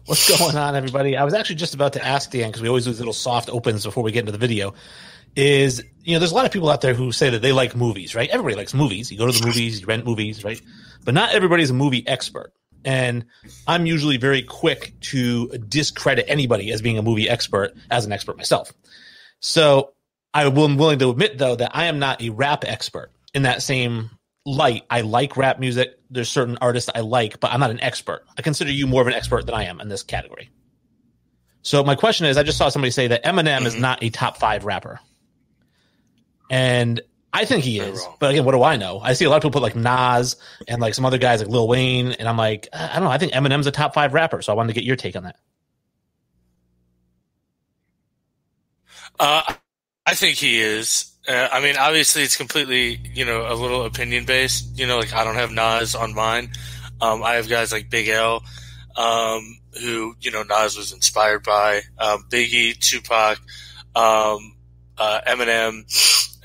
What's going on, everybody? I was actually just about to ask Dan, because we always do these little soft opens before we get into the video, there's a lot of people out there who say that they like movies, right? Everybody likes movies. You go to the movies, you rent movies, right? But not everybody's a movie expert. And I'm usually very quick to discredit anybody as being a movie expert as an expert myself. So I'm willing to admit, though, that I am not a rap expert in that same light. I like rap music. There's certain artists I like, but I'm not an expert. I consider you more of an expert than I am in this category. So my question is, I just saw somebody say that Eminem is not a top 5 rapper. And I think he is. But again, what do I know? I see a lot of people put like Nas and like some other guys like Lil Wayne. And I'm like, I don't know. I think Eminem's a top 5 rapper. So I wanted to get your take on that. I think he is. I mean, obviously it's completely, a little opinion based, like I don't have Nas on mine. I have guys like Big L, who, Nas was inspired by, Biggie, Tupac, Eminem,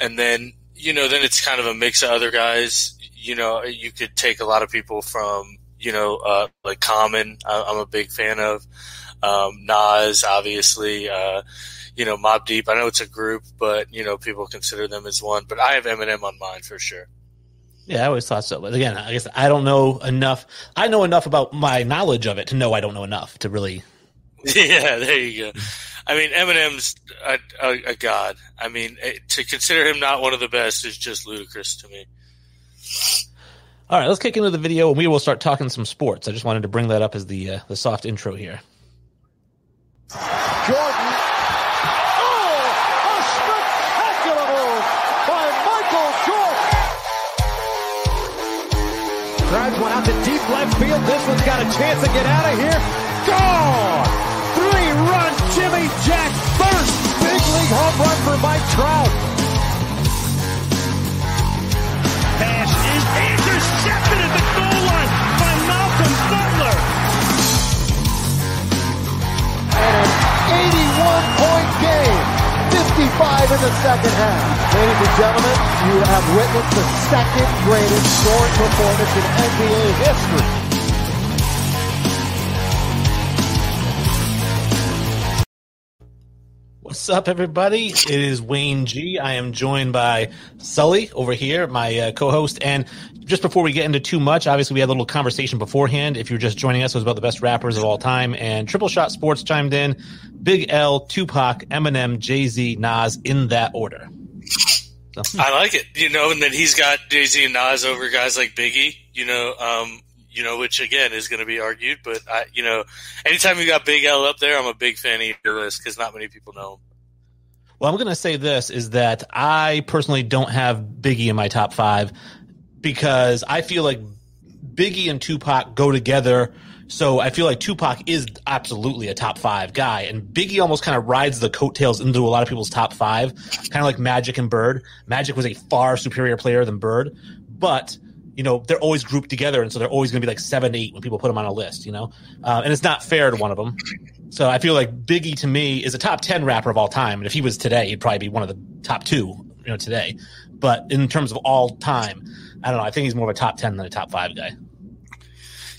and then, then it's kind of a mix of other guys. You could take a lot of people from, like Common, I'm a big fan of, Nas, obviously, Mobb Deep. I know it's a group, but, people consider them as one. But I have Eminem on mine for sure. Yeah, I always thought so. But again, I guess I don't know enough. I know enough about my knowledge of it to know I don't know enough to really. Yeah, there you go. I mean, Eminem's a god. I mean, to consider him not one of the best is just ludicrous to me. All right, let's kick into the video, and we will start talking some sports. I just wanted to bring that up as the soft intro here. Jordan. Oh, a spectacular move by Michael Jordan. Drives one out to deep left field. This one's got a chance to get out of here. Gone! 3-run Jimmy Jack first big league home run for Mike Trout. Pass is intercepted at the goal line by Malcolm Butler. And an 81-point game, 55 in the second half. Ladies and gentlemen, you have witnessed the second greatest scoring performance in NBA history. What's up, everybody? It is Wayne G. I am joined by Sully over here, my co-host. And just before we get into too much, obviously we had a little conversation beforehand. If you're just joining us, it was about the best rappers of all time. And Triple Shot Sports chimed in. Big L, Tupac, Eminem, Jay-Z, Nas, in that order. So. I like it. And then he's got Jay-Z and Nas over guys like Biggie, which again is going to be argued, but anytime you got Big L up there, I'm a big fan of your list because not many people know him. Well, I'm going to say this is that I personally don't have Biggie in my top 5 because I feel like Biggie and Tupac go together. So I feel like Tupac is absolutely a top 5 guy, and Biggie almost kind of rides the coattails into a lot of people's top 5, kind of like Magic and Bird. Magic was a far superior player than Bird, but they're always grouped together, and so they're always going to be like 7, 8 when people put them on a list, and it's not fair to one of them. So I feel like Biggie, to me, is a top 10 rapper of all time, and if he was today, he'd probably be one of the top 2, today. But in terms of all time, I don't know. I think he's more of a top 10 than a top 5 guy.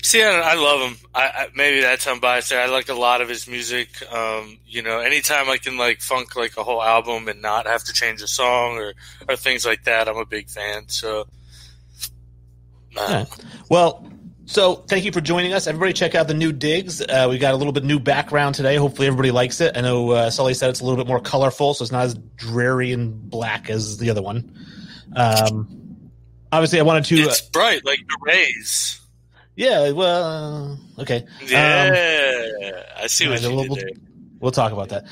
See, I love him. I maybe that's unbiased there. I like a lot of his music. Anytime I can funk a whole album and not have to change a song or things like that, I'm a big fan. So. Right. Well, so thank you for joining us. Everybody check out the new digs. We got a little bit new background today. Hopefully everybody likes it. I know Sully said it's a little bit more colorful, so it's not as dreary and black as the other one. Obviously, I wanted to... It's bright, like the rays. Yeah, well, okay. Yeah, I see what you did there. We'll talk about that.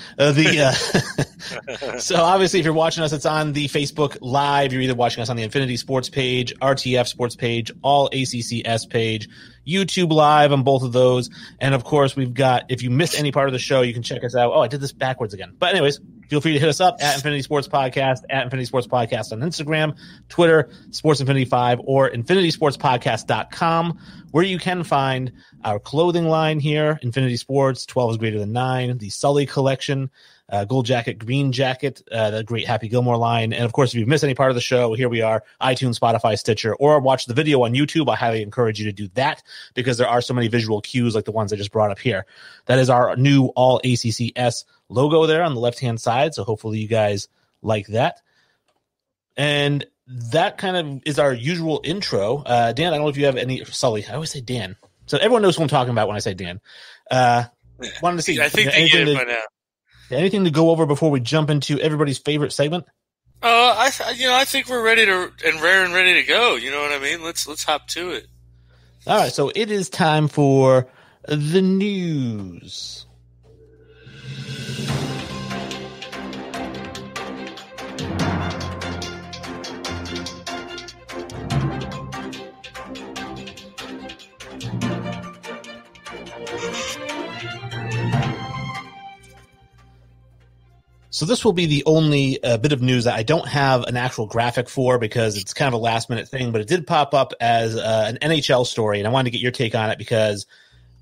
So obviously, if you're watching us, it's on the Facebook Live. You're either watching us on the Infinity Sports page, RTF Sports page, All ACCS page, YouTube Live on both of those. And of course, we've got, if you missed any part of the show, you can check us out. Oh, I did this backwards again. But anyways, feel free to hit us up at Infinity Sports Podcast, at Infinity Sports Podcast on Instagram, Twitter, Sports Infinity 5, or infinitysportspodcast.com. where you can find our clothing line here, Infinity Sports, 12 is greater than 9, the Sully collection, gold jacket, green jacket, the great Happy Gilmore line. And of course, if you've missed any part of the show, here we are, iTunes, Spotify, Stitcher, or watch the video on YouTube. I highly encourage you to do that because there are so many visual cues like the ones I just brought up here. That is our new All ACCS logo there on the left-hand side. So hopefully you guys like that. And that kind of is our usual intro. Dan, I don't know if you have any, Sully, I always say Dan. So everyone knows who I'm talking about when I say Dan. Wanted to see. I think they get it by now. Anything to go over before we jump into everybody's favorite segment? I think we're ready to and rare and ready to go. You know what I mean? Let's hop to it. All right, so it is time for the news. So this will be the only bit of news that I don't have an actual graphic for because it's kind of a last-minute thing, but it did pop up as an NHL story, and I wanted to get your take on it because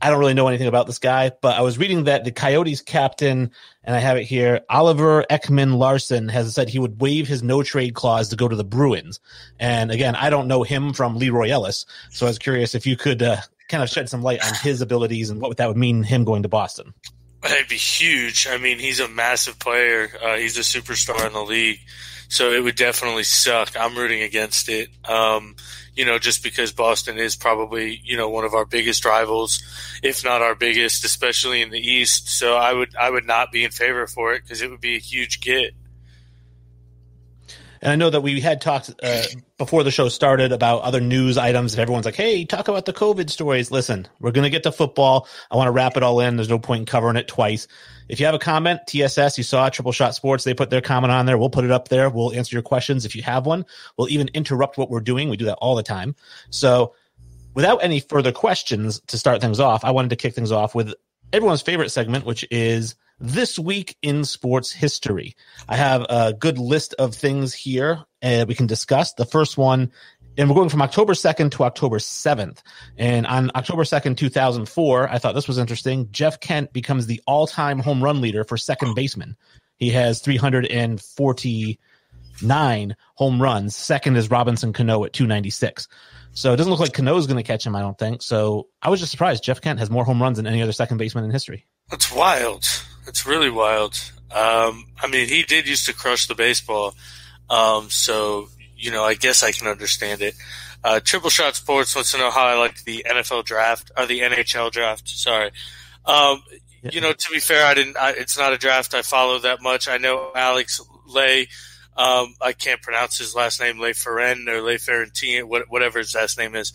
I don't really know anything about this guy, but I was reading that the Coyotes captain, and I have it here, Oliver Ekman-Larsson, has said he would waive his no-trade clause to go to the Bruins. And again, I don't know him from Leroy Ellis, so I was curious if you could kind of shed some light on his abilities and what that would mean him going to Boston. It'd be huge. I mean, he's a massive player. He's a superstar in the league. So it would definitely suck. I'm rooting against it. Just because Boston is probably, one of our biggest rivals, if not our biggest, especially in the East. So I would not be in favor for it because it would be a huge get. And I know that we had talked before the show started about other news items. If everyone's like, hey, talk about the COVID stories. Listen, we're going to get to football. I want to wrap it all in. There's no point in covering it twice. If you have a comment, TSS, you saw Triple Shot Sports, they put their comment on there. We'll put it up there. We'll answer your questions if you have one. We'll even interrupt what we're doing. We do that all the time. So without any further questions to start things off, I wanted to kick things off with everyone's favorite segment, which is This Week in Sports History. I have a good list of things here we can discuss. The first one, and we're going from October 2nd to October 7th. And on October 2nd, 2004, I thought this was interesting. Jeff Kent becomes the all-time home run leader for second baseman. He has 349 home runs. Second is Robinson Cano at 296. So it doesn't look like Cano is going to catch him, I don't think. So I was just surprised. Jeff Kent has more home runs than any other second baseman in history. That's wild. That's really wild. He did used to crush the baseball. I guess I can understand it. Triple Shot Sports wants to know how I like the NFL draft, or the NHL draft. Sorry. To be fair, it's not a draft I follow that much. I know Alex Lay, I can't pronounce his last name, Leferen or Leferentine, whatever his last name is.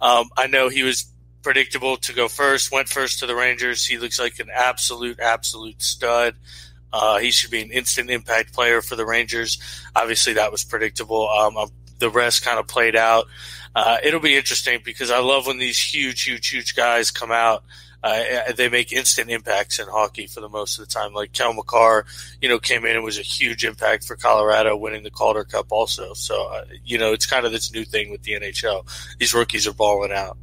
I know he was predictable to go first, went first to the Rangers. He looks like an absolute stud. He should be an instant impact player for the Rangers. Obviously, that was predictable. The rest kind of played out. It'll be interesting because I love when these huge guys come out. They make instant impacts in hockey for the most of the time. Like Kel McCarr, came in and was a huge impact for Colorado, winning the Calder Cup also. So, it's kind of this new thing with the NHL. These rookies are balling out.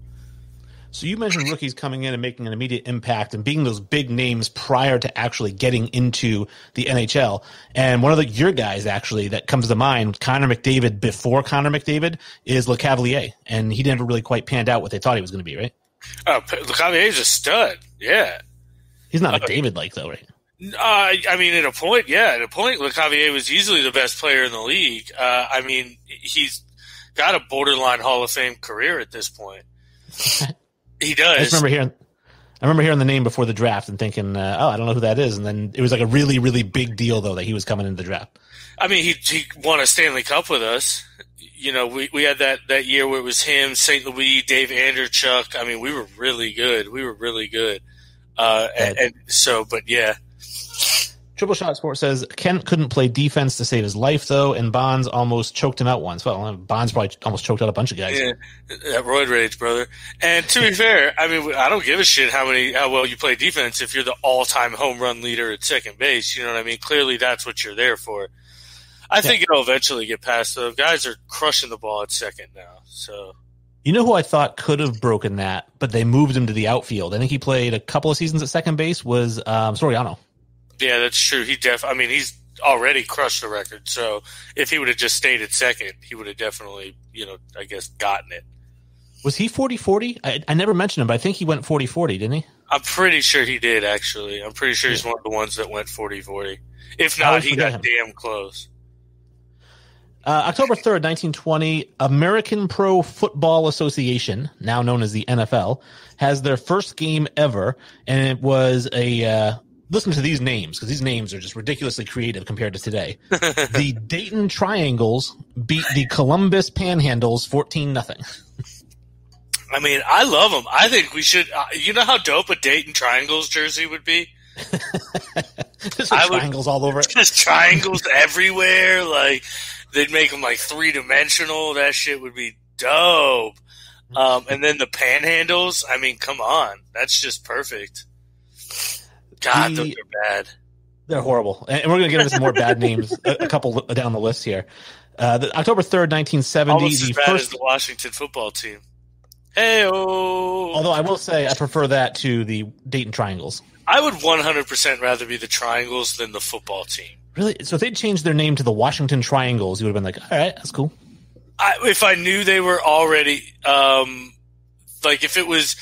So you mentioned rookies coming in and making an immediate impact and being those big names prior to actually getting into the NHL. And one of your guys actually that comes to mind, Connor McDavid before Connor McDavid, is LeCavalier. And he never really quite panned out what they thought he was going to be, right? LeCavalier's a stud. Yeah. He's not McDavid-like though, right? At a point, LeCavier was easily the best player in the league. He's got a borderline Hall of Fame career at this point. He does. I remember hearing the name before the draft and thinking, I don't know who that is. And then it was like a really, really big deal, though, that he was coming into the draft. He won a Stanley Cup with us. We had that year where it was him, St. Louis, Dave Anderchuk. We were really good. But yeah. Triple Shot Sports says Kent couldn't play defense to save his life, though, and Bonds almost choked him out once. Well, Bonds probably almost choked out a bunch of guys. Yeah, that roid rage, brother. And to be fair, I don't give a shit how well you play defense if you're the all-time home run leader at second base. You know what I mean? Clearly, that's what you're there for. I think it'll eventually get past, though. Guys are crushing the ball at second now, so... You know who I thought could have broken that, but they moved him to the outfield. I think he played a couple of seasons at second base, was Soriano. Yeah, that's true. He's already crushed the record. So if he would have just stayed at second, he would have definitely, I guess, gotten it. Was he 40-40? I never mentioned him, but I think he went 40-40, didn't he? I'm pretty sure he did, actually. I'm pretty sure he's one of the ones that went 40-40. If not, he got damn close. October 3rd, 1920, American Pro Football Association, now known as the NFL, has their first game ever, and it was listen to these names, because these names are just ridiculously creative compared to today. The Dayton Triangles beat the Columbus Panhandles 14-0. I mean, I love them. I think we should. You know how dope a Dayton Triangles jersey would be? Just triangles all over it. Just triangles everywhere. Like, they'd make them like 3-dimensional. That shit would be dope. And then the Panhandles. I mean, come on. That's just perfect. God, those are bad. They're horrible. And we're going to get into some more bad names, a couple down the list here. October 3rd, 1970. Almost as bad as the Washington football team. Hey-oh. Although I will say I prefer that to the Dayton Triangles. I would 100% rather be the Triangles than the football team. Really? So if they'd changed their name to the Washington Triangles, you would have been like, all right, that's cool. If I knew they were already like if it was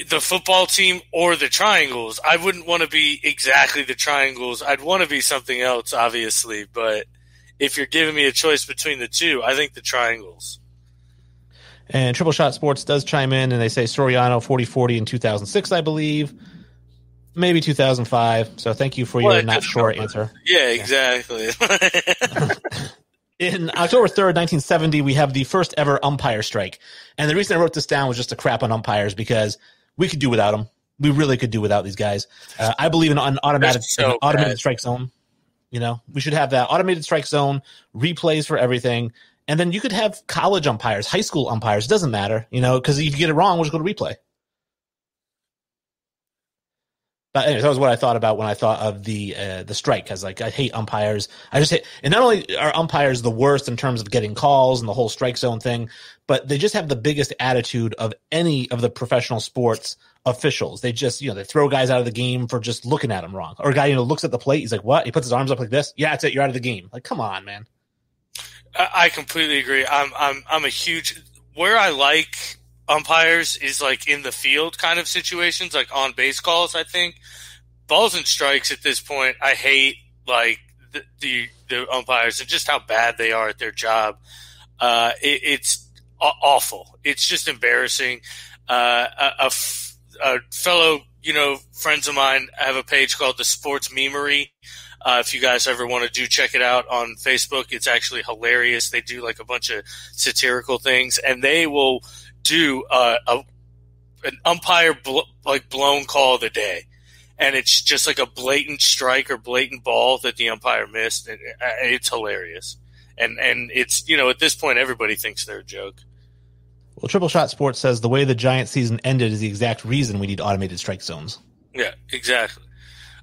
the football team or the Triangles, I wouldn't want to be exactly the Triangles. I'd want to be something else, obviously. But if you're giving me a choice between the two, I think the Triangles. And Triple Shot Sports does chime in, and they say Soriano 40-40 in 2006, I believe. Maybe 2005. So thank you for your not sure answer. Yeah, exactly. In October 3rd, 1970, we have the first ever umpire strike. And the reason I wrote this down was just to crap on umpires because we could do without them. We really could do without these guys. I believe in an automated strike zone. We should have that automated strike zone, replays for everything. And then you could have college umpires, high school umpires. It doesn't matter, because if you get it wrong, we'll just go to replay. But anyways, that was what I thought about when I thought of the strike. Because I hate umpires. I just hate, and not only are umpires the worst in terms of getting calls and the whole strike zone thing, but they just have the biggest attitude of any of the professional sports officials. They just, they throw guys out of the game for just looking at them wrong. Or a guy, looks at the plate. He's like, "What?" He puts his arms up like this. Yeah, that's it. You're out of the game. Like, come on, man. I completely agree. I'm a huge where I like umpires is like in the field kind of situations, like on base calls. I think balls and strikes at this point, I hate like the umpires and just how bad they are at their job. It's awful. It's just embarrassing. A fellow friends of mine have a page called the Sports Memery. If you guys ever want to check it out on Facebook, it's actually hilarious. They do like a bunch of satirical things, and they will do an umpire blown call of the day, and it's just like a blatant strike or blatant ball that the umpire missed, and it's hilarious. And it's at this point everybody thinks they're a joke. Well, Triple Shot Sports says the way the Giants season ended is the exact reason we need automated strike zones. Yeah, exactly.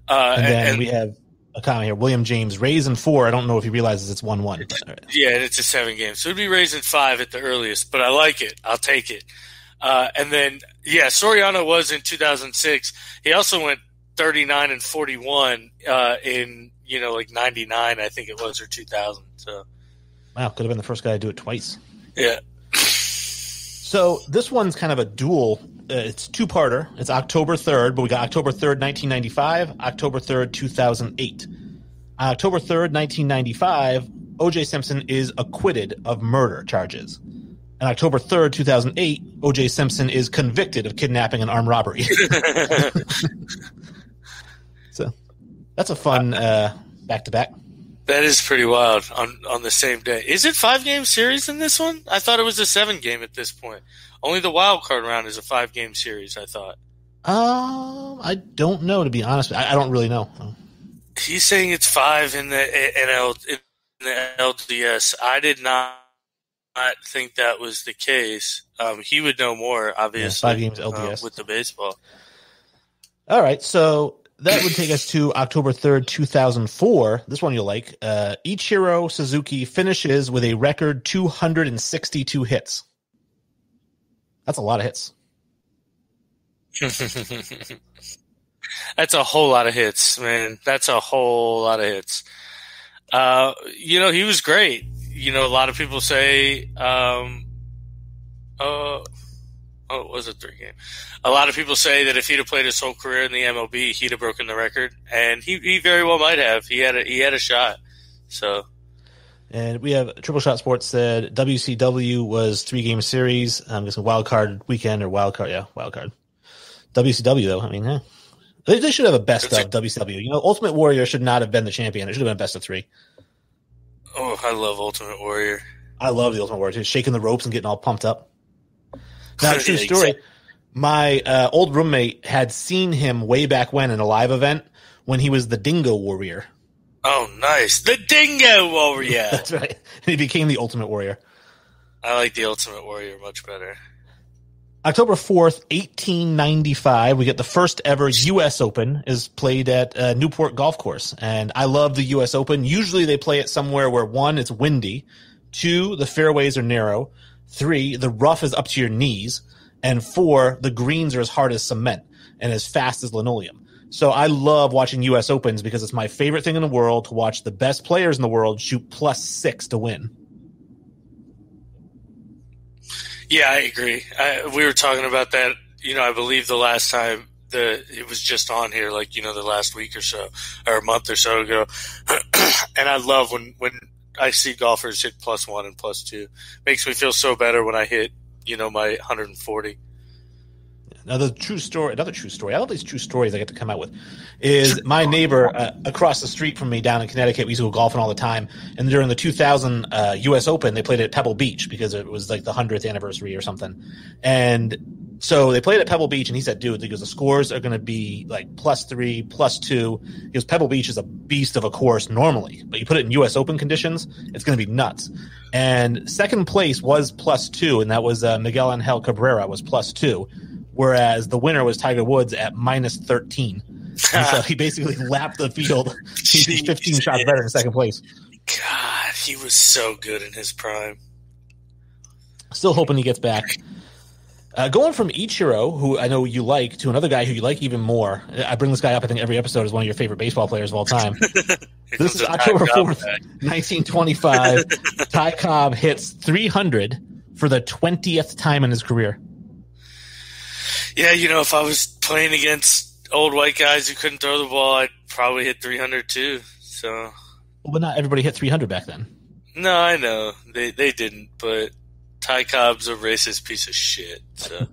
And then we have a comment here. William James, Rays in 4. I don't know if he realizes it's 1-1. Yeah, and it's a 7 game. So it'd be Rays in 5 at the earliest, but I like it. I'll take it. And then, Soriano was in 2006. He also went 39-41 in, like 99, I think it was, or 2000. So, wow, could have been the first guy to do it twice. Yeah. So this one's kind of a dual. It's two-parter. It's October 3rd, but we got October 3rd, 1995, October 3rd, 2008. On October 3rd, 1995, O.J. Simpson is acquitted of murder charges. On October 3rd, 2008, O.J. Simpson is convicted of kidnapping and armed robbery. So that's a fun back-to-back. That is pretty wild on the same day. Is it 5-game series in this one? I thought it was a 7-game at this point. Only the wild card round is a 5-game series, I thought. I don't know, to be honest. I don't really know. He's saying it's 5 in the LDS. I did not think that was the case. He would know more, obviously. 5 games LDS. With the baseball. All right, so that would take us to October 3rd, 2004. This one you'll like. Ichiro Suzuki finishes with a record 262 hits. That's a lot of hits. That's a whole lot of hits, man. That's a whole lot of hits. He was great. A lot of people say, it was a 3-game. A lot of people say that if he'd have played his whole career in the MLB, he'd have broken the record, and he very well might have. He had a shot. So, and we have Triple Shot Sports said WCW was 3-game series. I'm guessing wild card weekend or wild card. WCW though, I mean, they should have a best of WCW. Ultimate Warrior should not have been the champion. It should have been a best of 3. Oh, I love Ultimate Warrior. I love the Ultimate Warrior too, shaking the ropes and getting all pumped up. Now, true story. Exactly. My old roommate had seen him way back when in a live event when he was the Dingo Warrior. Oh, nice. The Dingo Warrior. That's right. And he became the Ultimate Warrior. I like the Ultimate Warrior much better. October 4th, 1895, we get the first ever U.S. Open is played at Newport Golf Course. And I love the U.S. Open. Usually they play it somewhere where 1, it's windy, 2, the fairways are narrow, 3, the rough is up to your knees, and 4, the greens are as hard as cement and as fast as linoleum. So I love watching U.S. Opens because it's my favorite thing in the world to watch the best players in the world shoot +6 to win. Yeah, I agree. We were talking about that, I believe the last time it was just on here, the last week or so, or a month or so ago. And I love when I see golfers hit +1 and +2. Makes me feel so better when I hit, my 140. Another true story. I love these true stories I get to come out with. Is my neighbor across the street from me down in Connecticut. We used to go golfing all the time. And during the 2000 U.S. Open, they played at Pebble Beach because it was like the 100th anniversary or something. And so they played at Pebble Beach, and he said, "Dude, because the scores are going to be like +3, +2." Because Pebble Beach is a beast of a course normally, but you put it in U.S. Open conditions, it's going to be nuts. And second place was +2, and that was Miguel Angel Cabrera was +2. Whereas the winner was Tiger Woods at -13. And so he basically lapped the field. He's 15 shots better in second place. God, he was so good in his prime. Still hoping he gets back. Going from Ichiro, who I know you like, to another guy who you like even more. I bring this guy up, I think, every episode as one of your favorite baseball players of all time. This is October 4th, 1925. Ty Cobb hits 300 for the 20th time in his career. Yeah, if I was playing against old white guys who couldn't throw the ball, I'd probably hit 300 too. So, but not everybody hit 300 back then. No, I know they didn't, but Ty Cobb's a racist piece of shit. So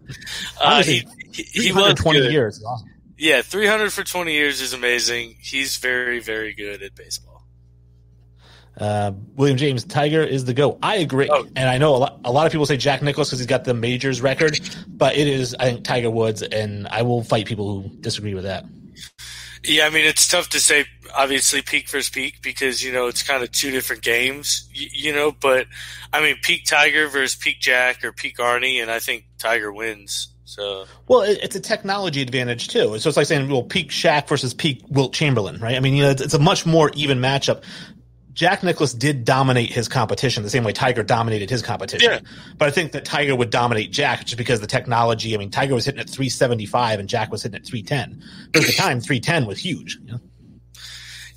he was 20 good. years. Is awesome. Yeah, 300 for 20 years is amazing. He's very, very good at baseball. William James, Tiger is the GOAT. I agree. Oh. And I know a lot of people say Jack Nicklaus because he's got the majors record, but it is, I think, Tiger Woods, and I will fight people who disagree with that. Yeah, I mean, it's tough to say, obviously, peak versus peak because, it's kind of two different games, but, I mean, peak Tiger versus peak Jack or peak Arnie, and I think Tiger wins. So, well, it's a technology advantage, too. So it's like saying, well, peak Shaq versus peak Wilt Chamberlain, right? I mean, it's a much more even matchup. Jack Nicklaus did dominate his competition the same way Tiger dominated his competition. Yeah. But I think that Tiger would dominate Jack just because the technology. I mean, Tiger was hitting at 375 and Jack was hitting at 310. But at the time, 310 was huge.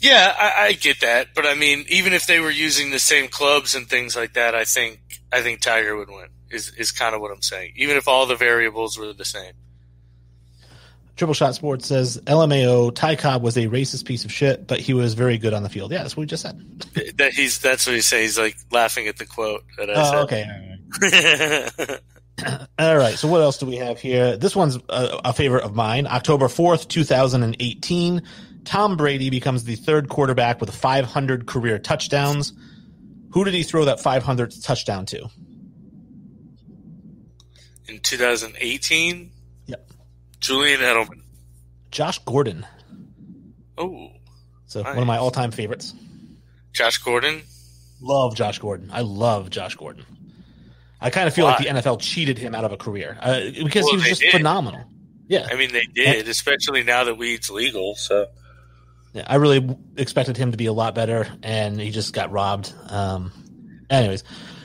Yeah, I get that. But I mean, even if they were using the same clubs and things like that, I think Tiger would win is kind of what I'm saying. Even if all the variables were the same. Triple Shot Sports says, LMAO, Ty Cobb was a racist piece of shit, but he was very good on the field. Yeah, that's what we just said. That's what he's saying. He's like laughing at the quote that I said. Okay. All right. So what else do we have here? This one's a favorite of mine. October 4th, 2018. Tom Brady becomes the third quarterback with 500 career touchdowns. Who did he throw that 500th touchdown to? In 2018? Yep. Julian Edelman. Josh Gordon. Oh. So nice. One of my all-time favorites. Josh Gordon? Love Josh Gordon. I love Josh Gordon. I kind of feel like the NFL cheated him out of a career because he was just phenomenal. Yeah. I mean, they did, especially now that weed's legal. So. Yeah, I really expected him to be a lot better, and he just got robbed. Anyways,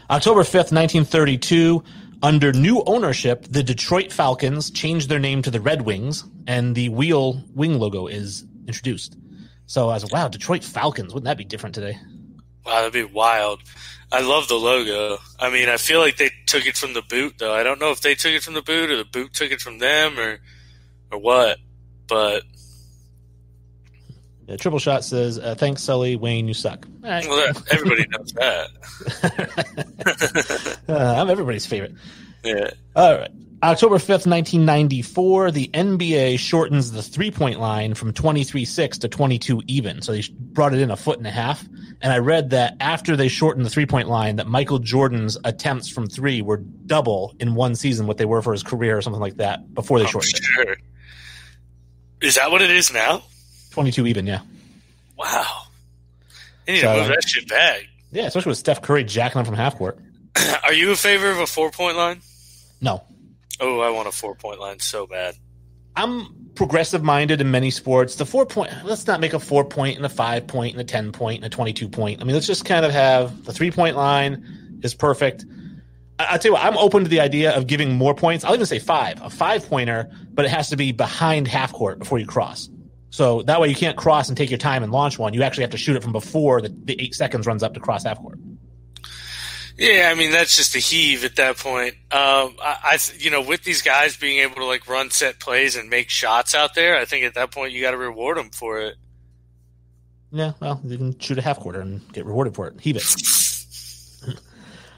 October 5th, 1932, Under new ownership, the Detroit Falcons changed their name to the Red Wings, and the wing logo is introduced. So I was like, wow, Detroit Falcons. Wouldn't that be different today? Wow, that'd be wild. I love the logo. I mean, I feel like they took it from the boot, though. I don't know if they took it from the boot or the boot took it from them or what, but... Yeah, Triple Shot says, thanks, Sully. Wayne, you suck. All right. Well, everybody knows that. I'm everybody's favorite. Yeah. All right. October 5th, 1994, the NBA shortens the three-point line from 23-6 to 22 even. So they brought it in a foot and a half. And I read that after they shortened the three-point line, that Michael Jordan's attempts from three were double in one season what they were for his career or something like that before they shortened it. Is that what it is now? 22 even, yeah. Wow. They need to move that shit back. Yeah, especially with Steph Curry jacking them from half court. Are you in favor of a 4-point line? No. Oh, I want a 4-point line so bad. I'm progressive-minded in many sports. The 4-point, let's not make a 4-point and a 5-point and a 10-point and a 22-point. I mean, let's just kind of have the 3-point line is perfect. I'll tell you what, I'm open to the idea of giving more points. I'll even say 5, a 5-pointer, but it has to be behind half court before you cross. So that way you can't cross and take your time and launch one. You actually have to shoot it from before the 8 seconds runs up to cross half court. Yeah, I mean, that's just a heave at that point. With these guys being able to like run set plays and make shots out there, I think at that point you got to reward them for it. Yeah, well, you can shoot a half quarter and get rewarded for it. Heave it.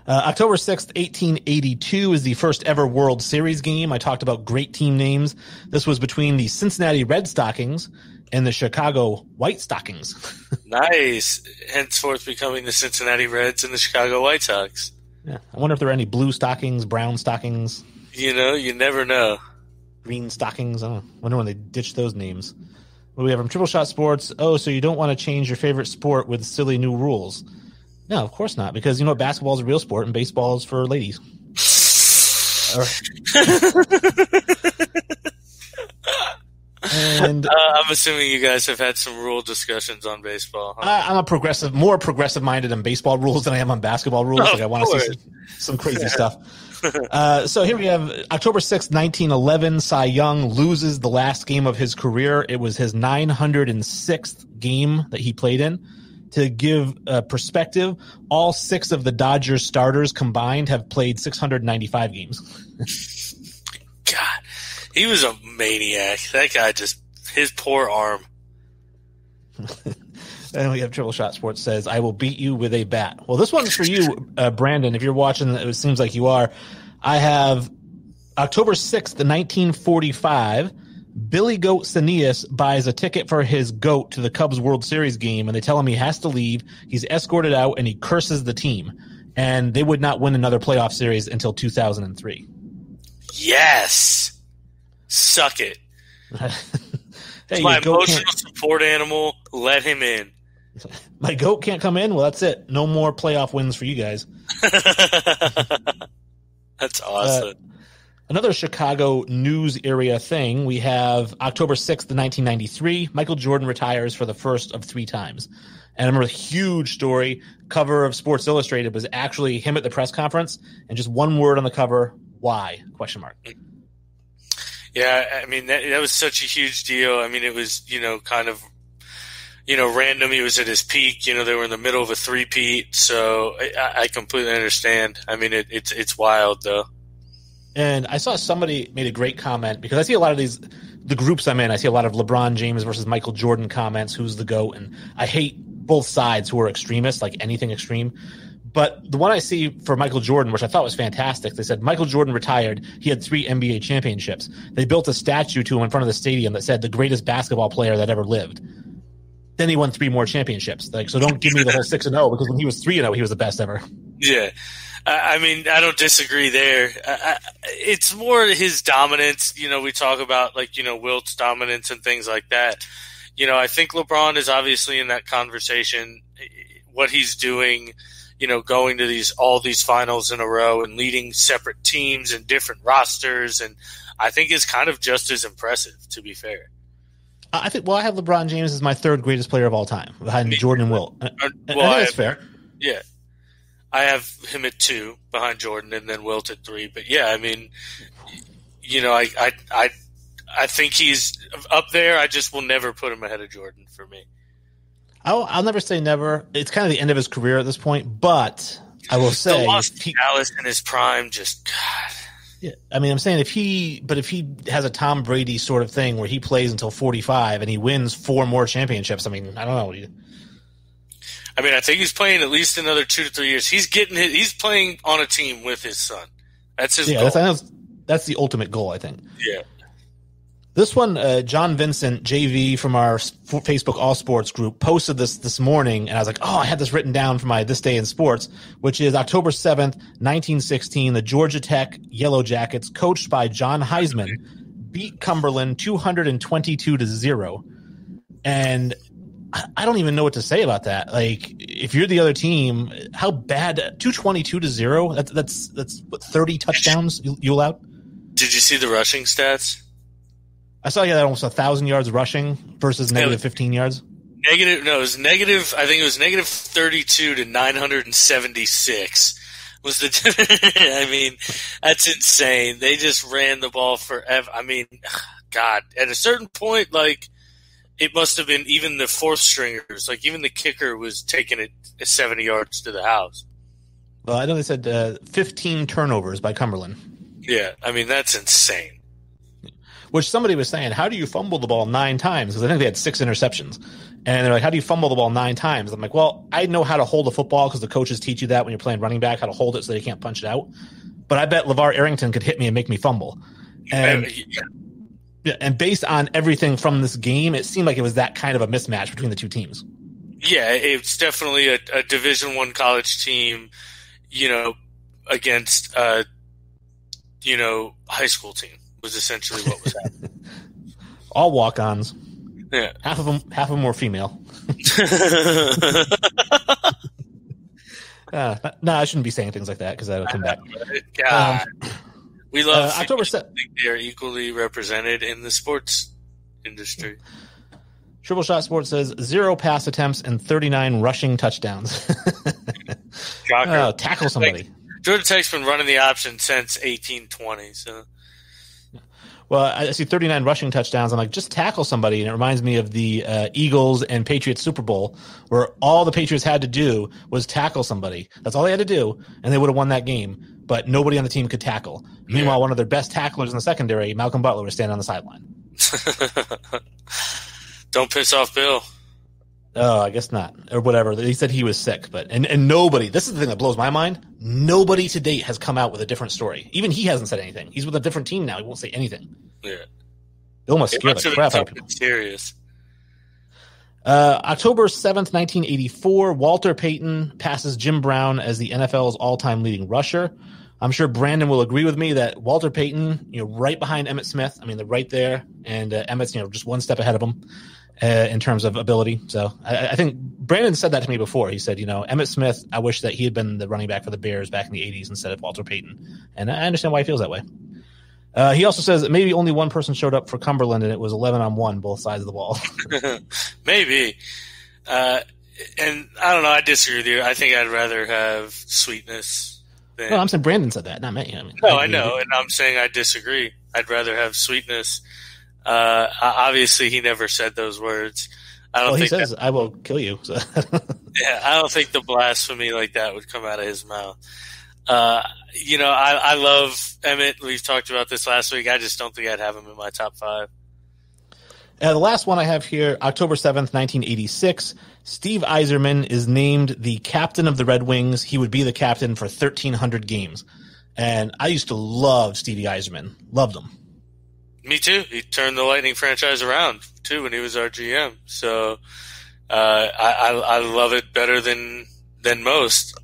October 6th, 1882 is the first ever World Series game. I talked about great team names. This was between the Cincinnati Red Stockings and the Chicago White Stockings. Nice. Henceforth becoming the Cincinnati Reds and the Chicago White Sox. Yeah. I wonder if there are any blue stockings, brown stockings. You know, you never know. Green stockings. I wonder when they ditch those names. What do we have from Triple Shot Sports? Oh, so you don't want to change your favorite sport with silly new rules. No, of course not, because you know basketball is a real sport and baseball is for ladies. And I'm assuming you guys have had some rule discussions on baseball. Huh? I'm more progressive-minded on baseball rules than I am on basketball rules. Like I want to see some crazy stuff. So here we have October 6th, 1911. Cy Young loses the last game of his career. It was his 906th game that he played in. To give perspective, all 6 of the Dodgers starters combined have played 695 games. God, he was a maniac. That guy his poor arm. And we have Triple Shot Sports says, I will beat you with a bat. Well, this one's for you, Brandon. If you're watching, it seems like you are. I have October 6th, 1945. Billy Goat Sanias buys a ticket for his goat to the Cubs World Series game, and they tell him he has to leave. He's escorted out, and he curses the team. And they would not win another playoff series until 2003. Yes! Suck it. Hey, it's my emotional support animal. Let him in. My goat can't come in? Well, that's it. No more playoff wins for you guys. That's awesome. Another Chicago news area thing, we have October 6th, 1993. Michael Jordan retires for the first of 3 times. And I remember a huge story. Cover of Sports Illustrated was actually him at the press conference, and just one word on the cover, why? ? Yeah, I mean, that was such a huge deal. I mean, it was, kind of, random. He was at his peak. They were in the middle of a three-peat. So I completely understand. I mean, it's wild, though. And I saw somebody made a great comment, because I see a lot of the groups I'm in, I see a lot of LeBron James versus Michael Jordan comments, who's the GOAT, and I hate both sides who are extremists, like anything extreme. But the one I see for Michael Jordan, which I thought was fantastic, they said Michael Jordan retired, he had 3 NBA championships. They built a statue to him in front of the stadium that said the greatest basketball player that ever lived. Then he won 3 more championships. So don't give me the whole 6-0, because when he was 3-0, he was the best ever. Yeah. I mean, I don't disagree there. It's more his dominance. We talk about Wilt's dominance and things like that. I think LeBron is obviously in that conversation. What he's doing, going to all these finals in a row and leading separate teams and different rosters, and I think is kind of just as impressive, to be fair. I have LeBron James as my 3rd greatest player of all time, behind Jordan and Wilt. I think that's fair. Yeah. I have him at 2 behind Jordan, and then Wilt at 3. But yeah, I mean, I think he's up there. I just will never put him ahead of Jordan for me. I'll never say never. It's kind of the end of his career at this point, but I will say the loss to Dallas in his prime, just God. Yeah, I mean, I'm saying if he has a Tom Brady sort of thing where he plays until 45 and he wins 4 more championships, I mean, I don't know. I mean, I think he's playing at least another 2 to 3 years. He's playing on a team with his son. That's his goal. That's the ultimate goal, I think. Yeah. This one, John Vincent, JV from our Facebook All Sports group, posted this morning, and I was like, oh, I had this written down for my This Day in Sports, which is October 7th, 1916. The Georgia Tech Yellow Jackets, coached by John Heisman, beat Cumberland 222-0. And I don't even know what to say about that. Like, if you're the other team, how bad? 222-0? That's what, 30 touchdowns you allowed? Did you see the rushing stats? I saw you had almost 1,000 yards rushing versus negative 15 yards. It was negative. I think it was negative 32 to 976 was the. I mean, that's insane. They just ran the ball forever. I mean, God, at a certain point, like, it must have been even the fourth stringers, like even the kicker was taking it 70 yards to the house. Well, I know they said 15 turnovers by Cumberland. Yeah, I mean, that's insane. Which somebody was saying, how do you fumble the ball 9 times? Because I think they had 6 interceptions. And they're like, how do you fumble the ball 9 times? I'm like, well, I know how to hold a football because the coaches teach you that when you're playing running back, how to hold it so they can't punch it out. But I bet LeVar Arrington could hit me and make me fumble. And based on everything from this game, it seemed like it was that kind of a mismatch between the two teams. Yeah, it's definitely a Division I college team, against high school team. Was essentially what was happening. All walk-ons. Yeah, half of them were female. No, I shouldn't be saying things like that because that'll come back. God, we love October 7th. They are equally represented in the sports industry. Triple Shot Sports says 0 pass attempts and 39 rushing touchdowns. Tackle somebody. Georgia Tech's been running the option since 1820. So. Well, I see 39 rushing touchdowns. I'm like, just tackle somebody. And it reminds me of the Eagles and Patriots Super Bowl where all the Patriots had to do was tackle somebody. That's all they had to do, and they would have won that game. But nobody on the team could tackle. Meanwhile, one of their best tacklers in the secondary, Malcolm Butler, was standing on the sideline. Don't piss off Bill. Oh, I guess not. Or whatever. He said he was sick. But and nobody, this is the thing that blows my mind, nobody to date has come out with a different story. Even he hasn't said anything. He's with a different team now. He won't say anything. Yeah. Bill must scare the crap out of people. Serious. October 7th, 1984, Walter Payton passes Jim Brown as the NFL's all-time leading rusher. I'm sure Brandon will agree with me that Walter Payton, right behind Emmitt Smith. I mean, they're right there, and Emmitt's, just one step ahead of him in terms of ability. So I think Brandon said that to me before. He said, Emmitt Smith, I wish that he had been the running back for the Bears back in the 80s instead of Walter Payton. And I understand why he feels that way. He also says that maybe only one person showed up for Cumberland, and it was 11-on-1, both sides of the ball. Maybe. And I don't know. I disagree with you. I think I'd rather have Sweetness. No, I'm saying Brandon said that, not me. I know, and I'm saying I disagree. I'd rather have Sweetness. Obviously, he never said those words. He says, "I will kill you." So. Yeah, I don't think the blasphemy like that would come out of his mouth. I love Emmitt. We've talked about this last week. I just don't think I'd have him in my top 5. The last one I have here, October 7th, 1986. Steve Yzerman is named the captain of the Red Wings. He would be the captain for 1,300 games. And I used to love Stevie Yzerman. Loved him. Me too. He turned the Lightning franchise around, too, when he was our GM. So I love it better than most.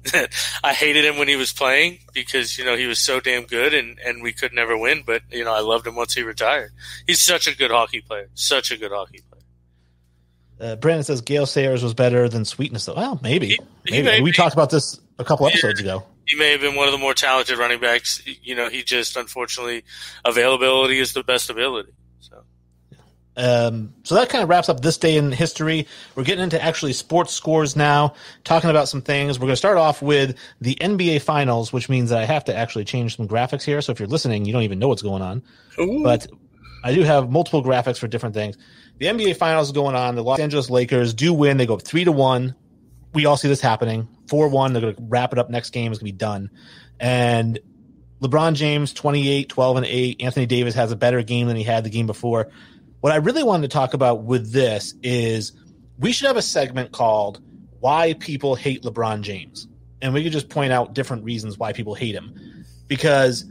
I hated him when he was playing because, he was so damn good and we could never win. But, I loved him once he retired. He's such a good hockey player. Such a good hockey player. Brandon says Gale Sayers was better than Sweetness. Well, maybe. We talked about this a couple episodes ago. He may have been one of the more talented running backs. He just, unfortunately, availability is the best ability. So, So that kind of wraps up this day in history. We're getting into actually sports scores now, talking about some things. We're going to start off with the NBA Finals, which means that I have to actually change some graphics here. So if you're listening, you don't even know what's going on. Ooh. But I do have multiple graphics for different things. The NBA Finals is going on. The Los Angeles Lakers do win. They go up 3-1. We all see this happening. 4-1. They're going to wrap it up next game. It's going to be done. And LeBron James, 28, 12, and 8. Anthony Davis has a better game than he had the game before. What I really wanted to talk about with this is we should have a segment called Why People Hate LeBron James. And we could just point out different reasons why people hate him. Because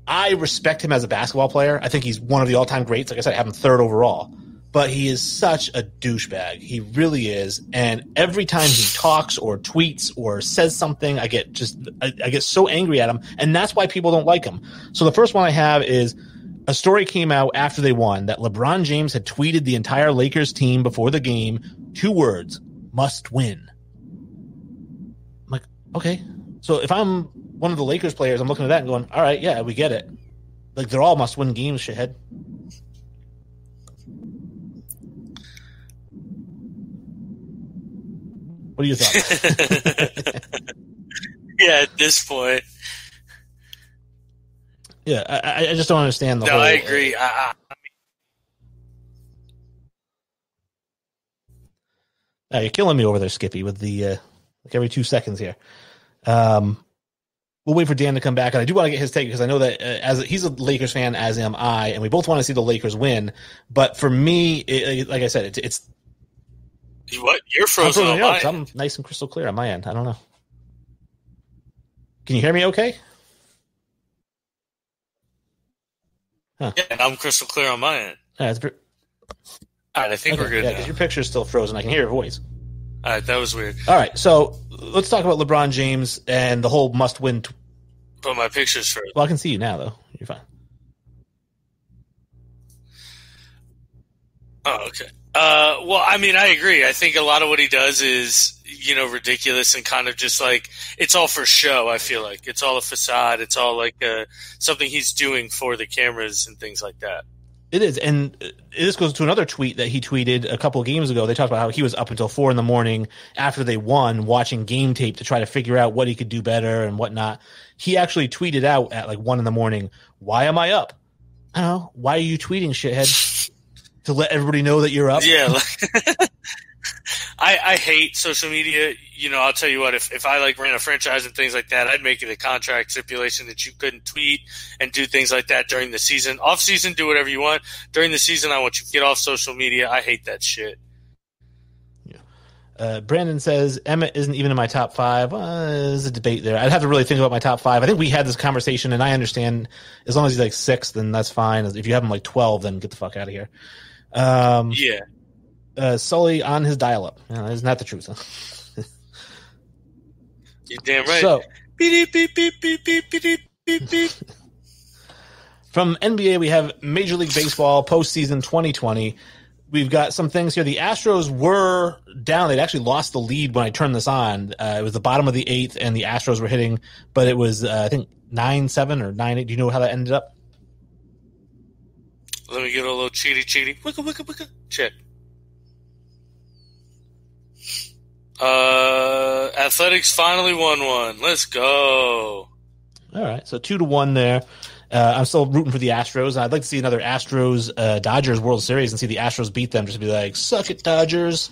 I respect him as a basketball player. I think he's one of the all-time greats. Like I said, I have him third overall. But he is such a douchebag. He really is. And every time he talks or tweets or says something, I get so angry at him. And that's why people don't like him. So the first one I have is a story came out after they won that LeBron James had tweeted the entire Lakers team before the game, 2 words, must win. I'm like, okay. So if I'm one of the Lakers players, I'm looking at that and going, all right, yeah, we get it. Like, they're all must win games, shithead. What do you think? Yeah, at this point. Yeah, I just don't understand the whole... No, I agree. You're killing me over there, Skippy, with the like every 2 seconds here. We'll wait for Dan to come back, and I do want to get his take because I know that as he's a Lakers fan, as am I, and we both want to see the Lakers win. But for me, like I said, it's what? You're frozen on my end. I'm nice and crystal clear on my end. I don't know. Can you hear me okay? Huh. Yeah, I'm crystal clear on my end. Yeah, all right, I think we're good now. Because your picture's still frozen. I can hear your voice. All right, that was weird. All right, so let's talk about LeBron James and the whole must-win. But my picture's frozen. Well, I can see you now, though. You're fine. Oh, okay. Well, I mean, I agree. I think a lot of what he does is, ridiculous and kind of just like, it's all for show, I feel like. It's all a facade. It's all like something he's doing for the cameras and things like that. It is. And this goes to another tweet that he tweeted a couple of games ago. They talked about how he was up until 4 a.m. after they won watching game tape to try to figure out what he could do better and whatnot. He actually tweeted out at like 1 a.m, why am I up? I don't know. Why are you tweeting, shithead? To let everybody know that you're up? Yeah. I hate social media. I'll tell you what, if I ran a franchise and things like that, I'd make it a contract stipulation that you couldn't tweet and do things like that during the season. Off season, do whatever you want. During the season, I want you to get off social media. I hate that shit. Yeah. Brandon says Emmett isn't even in my top 5. There's a debate there. I'd have to really think about my top 5. I think we had this conversation, and I understand as long as he's like 6th, then that's fine. If you have him like 12, then get the fuck out of here. Yeah. Sully on his dial-up. Isn't that the truth? Huh? You're damn right. So, beep, beep, beep, beep, beep, beep, beep, beep. From NBA, we have Major League Baseball postseason 2020. We've got some things here. The Astros were down. They'd actually lost the lead when I turned this on. It was the bottom of the 8th, and the Astros were hitting, but it was, I think, 9-7 or 9-8. Do you know how that ended up? Let me get a little cheaty. Wicka, wicka, wicka. Check. Athletics finally won one. Let's go. All right, so 2-1 there. I'm still rooting for the Astros. I'd like to see another Astros Dodgers World Series and see the Astros beat them, just to be like, suck it, Dodgers.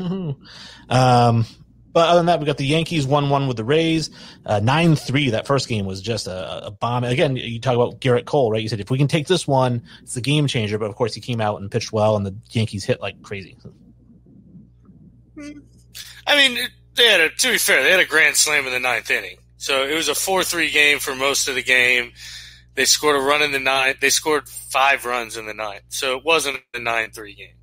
But other than that, we got the Yankees 1-1 with the Rays. 9-3, that first game was just a bomb. Again, you talk about Garrett Cole, right? You said, if we can take this one, it's a game changer. But, of course, he came out and pitched well, and the Yankees hit like crazy. I mean, to be fair, they had a grand slam in the 9th inning. So it was a 4-3 game for most of the game. They scored a run in the 9th. They scored 5 runs in the 9th. So it wasn't a 9-3 game.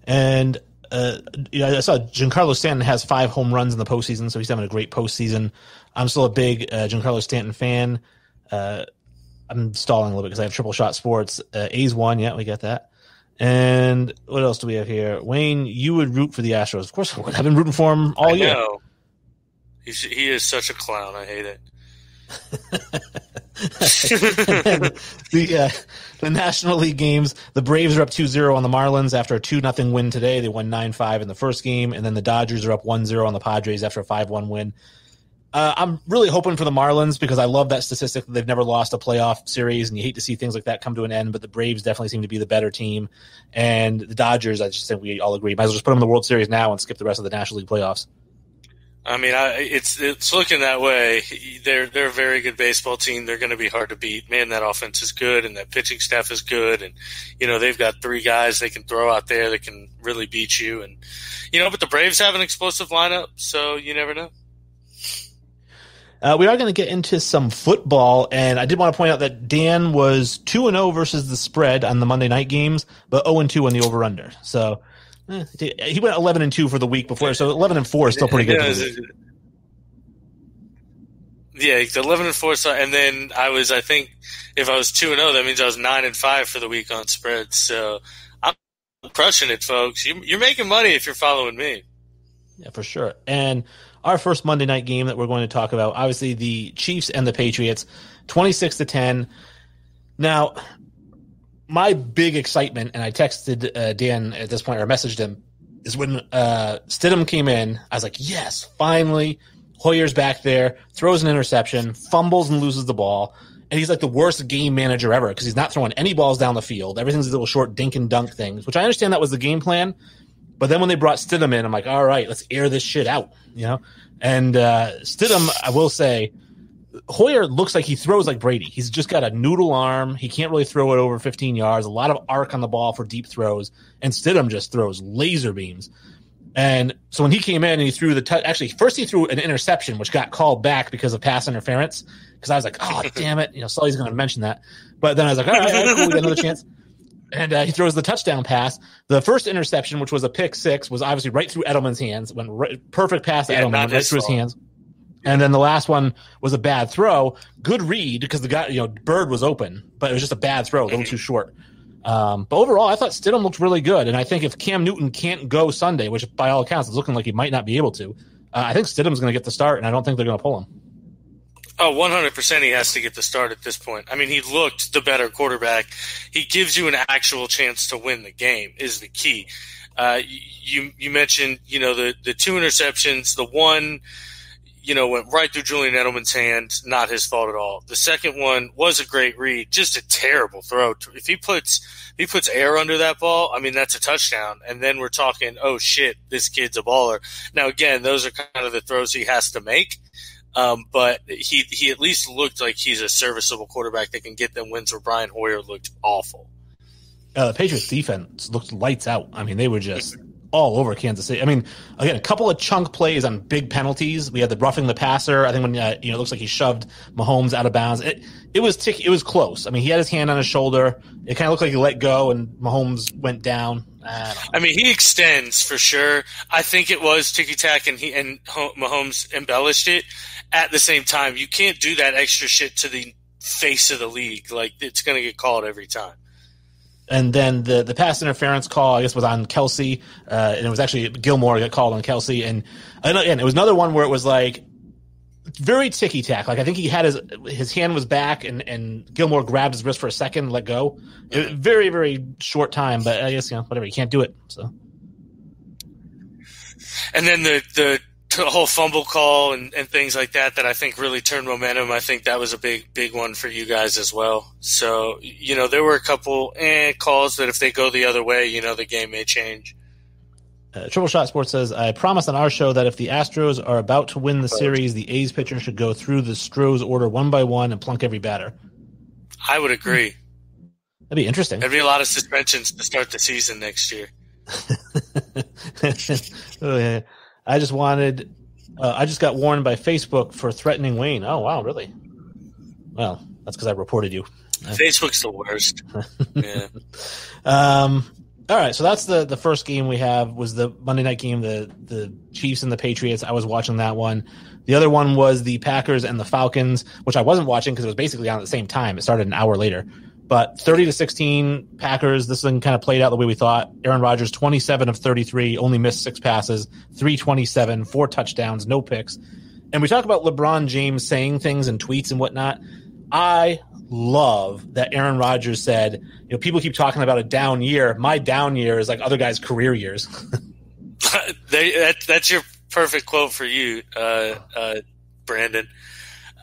And I saw Giancarlo Stanton has 5 home runs in the postseason, so he's having a great postseason. I'm still a big Giancarlo Stanton fan. I'm stalling a little bit because I have Triple Shot Sports. A's won. Yeah, we got that. And what else do we have here? Wayne, you would root for the Astros. Of course I would. I've been rooting for him all year. He is such a clown. I hate it. The National League games, the Braves are up 2-0 on the Marlins after a 2-0 win today. They won 9-5 in the first game, and then the Dodgers are up 1-0 on the Padres after a 5-1 win. I'm really hoping for the Marlins because I love that statistic that they've never lost a playoff series, and you hate to see things like that come to an end, but the Braves definitely seem to be the better team. And the Dodgers, I just think we all agree, might as well just put them in the World Series now and skip the rest of the National League playoffs. I mean, it's looking that way. They're a very good baseball team. They're going to be hard to beat. Man, that offense is good, and that pitching staff is good. And, they've got 3 guys they can throw out there that can really beat you. And, but the Braves have an explosive lineup, so you never know. We are going to get into some football, and I did want to point out that Dan was 2-0 versus the spread on the Monday night games, but 0-2 on the over-under. So he went 11-2 for the week before, so 11-4 is still pretty good. Yeah, 11-4. So, and then I think, if I was 2-0, that means I was 9-5 for the week on spreads. So I'm crushing it, folks. You're making money if you're following me. Yeah, for sure. And our first Monday night game that we're going to talk about, obviously the Chiefs and the Patriots, 26-10. Now, my big excitement, and I texted Dan at this point, or messaged him, is when Stidham came in. I was like, yes, finally, Hoyer's back there, throws an interception, fumbles and loses the ball, and he's like the worst game manager ever because he's not throwing any balls down the field. Everything's a little short dink and dunk things, which I understand that was the game plan. But then when they brought Stidham in, I'm like, all right, let's air this shit out, And Stidham, I will say, Hoyer looks like he throws like Brady. He's just got a noodle arm. He can't really throw it over 15 yards. A lot of arc on the ball for deep throws. And Stidham just throws laser beams. And so when he came in and he threw actually, first he threw an interception, which got called back because of pass interference. Because I was like, oh, damn it. Sully's going to mention that. But then I was like, all right, cool, we got another chance. And he throws the touchdown pass. The first interception, which was a pick 6, was obviously right through Edelman's hands. Perfect pass to Edelman, went right through his hands. And then the last one was a bad throw. Good read because the guy, Bird was open, but it was just a bad throw, a little too short. But overall, I thought Stidham looked really good. And I think if Cam Newton can't go Sunday, which by all accounts is looking like he might not be able to, I think Stidham's going to get the start, and I don't think they're going to pull him. Oh, 100% he has to get the start at this point. I mean, he looked the better quarterback. He gives you an actual chance to win the game is the key. You mentioned, the 2 interceptions. The one, went right through Julian Edelman's hand. Not his fault at all. The second one was a great read, just a terrible throw. If he puts air under that ball, I mean, that's a touchdown. And then we're talking, oh shit, this kid's a baller. Now again, those are kind of the throws he has to make. But he at least looked like he's a serviceable quarterback that can get them wins where Brian Hoyer looked awful. The Patriots defense looked lights out. I mean, they were just all over Kansas City. I mean, again, a couple of chunk plays on big penalties. We had the roughing the passer. I think when it looks like he shoved Mahomes out of bounds. It was close. I mean, he had his hand on his shoulder. It kind of looked like he let go and Mahomes went down. I mean, he extends for sure. I think it was ticky-tack and Mahomes embellished it. At the same time, you can't do that extra shit to the face of the league. Like, it's going to get called every time. And then the pass interference call, I guess, was on Kelsey. And it was actually Gilmore got called on Kelsey. And again, it was another one where it was like very ticky-tack. Like, I think he had his hand was back and Gilmore grabbed his wrist for a second, let go. It was very, very short time, but I guess, whatever. You can't do it. So. And then the whole fumble call and things like that I think really turned momentum. I think that was a big one for you guys as well. So, there were a couple calls that if they go the other way, the game may change. Triple Shot Sports says, I promised on our show that if the Astros are about to win the series, the A's pitcher should go through the Stros order one by one and plunk every batter. I would agree. That'd be interesting. There'd be a lot of suspensions to start the season next year. Oh, yeah. I just got warned by Facebook for threatening Wayne. Oh, wow, really? Well, that's because I reported you. Facebook's the worst. Yeah. All right, so that's the first game we have was the Monday night game, the Chiefs and the Patriots. I was watching that one. The other one was the Packers and the Falcons, which I wasn't watching because it was basically on at the same time. It started an hour later. But 30-16 Packers, this thing kind of played out the way we thought. Aaron Rodgers, 27 of 33, only missed 6 passes, 327, 4 touchdowns, no picks. And we talk about LeBron James saying things in tweets and whatnot. I love that Aaron Rodgers said, people keep talking about a down year. My down year is like other guys' career years. That's your perfect quote for you, Brandon.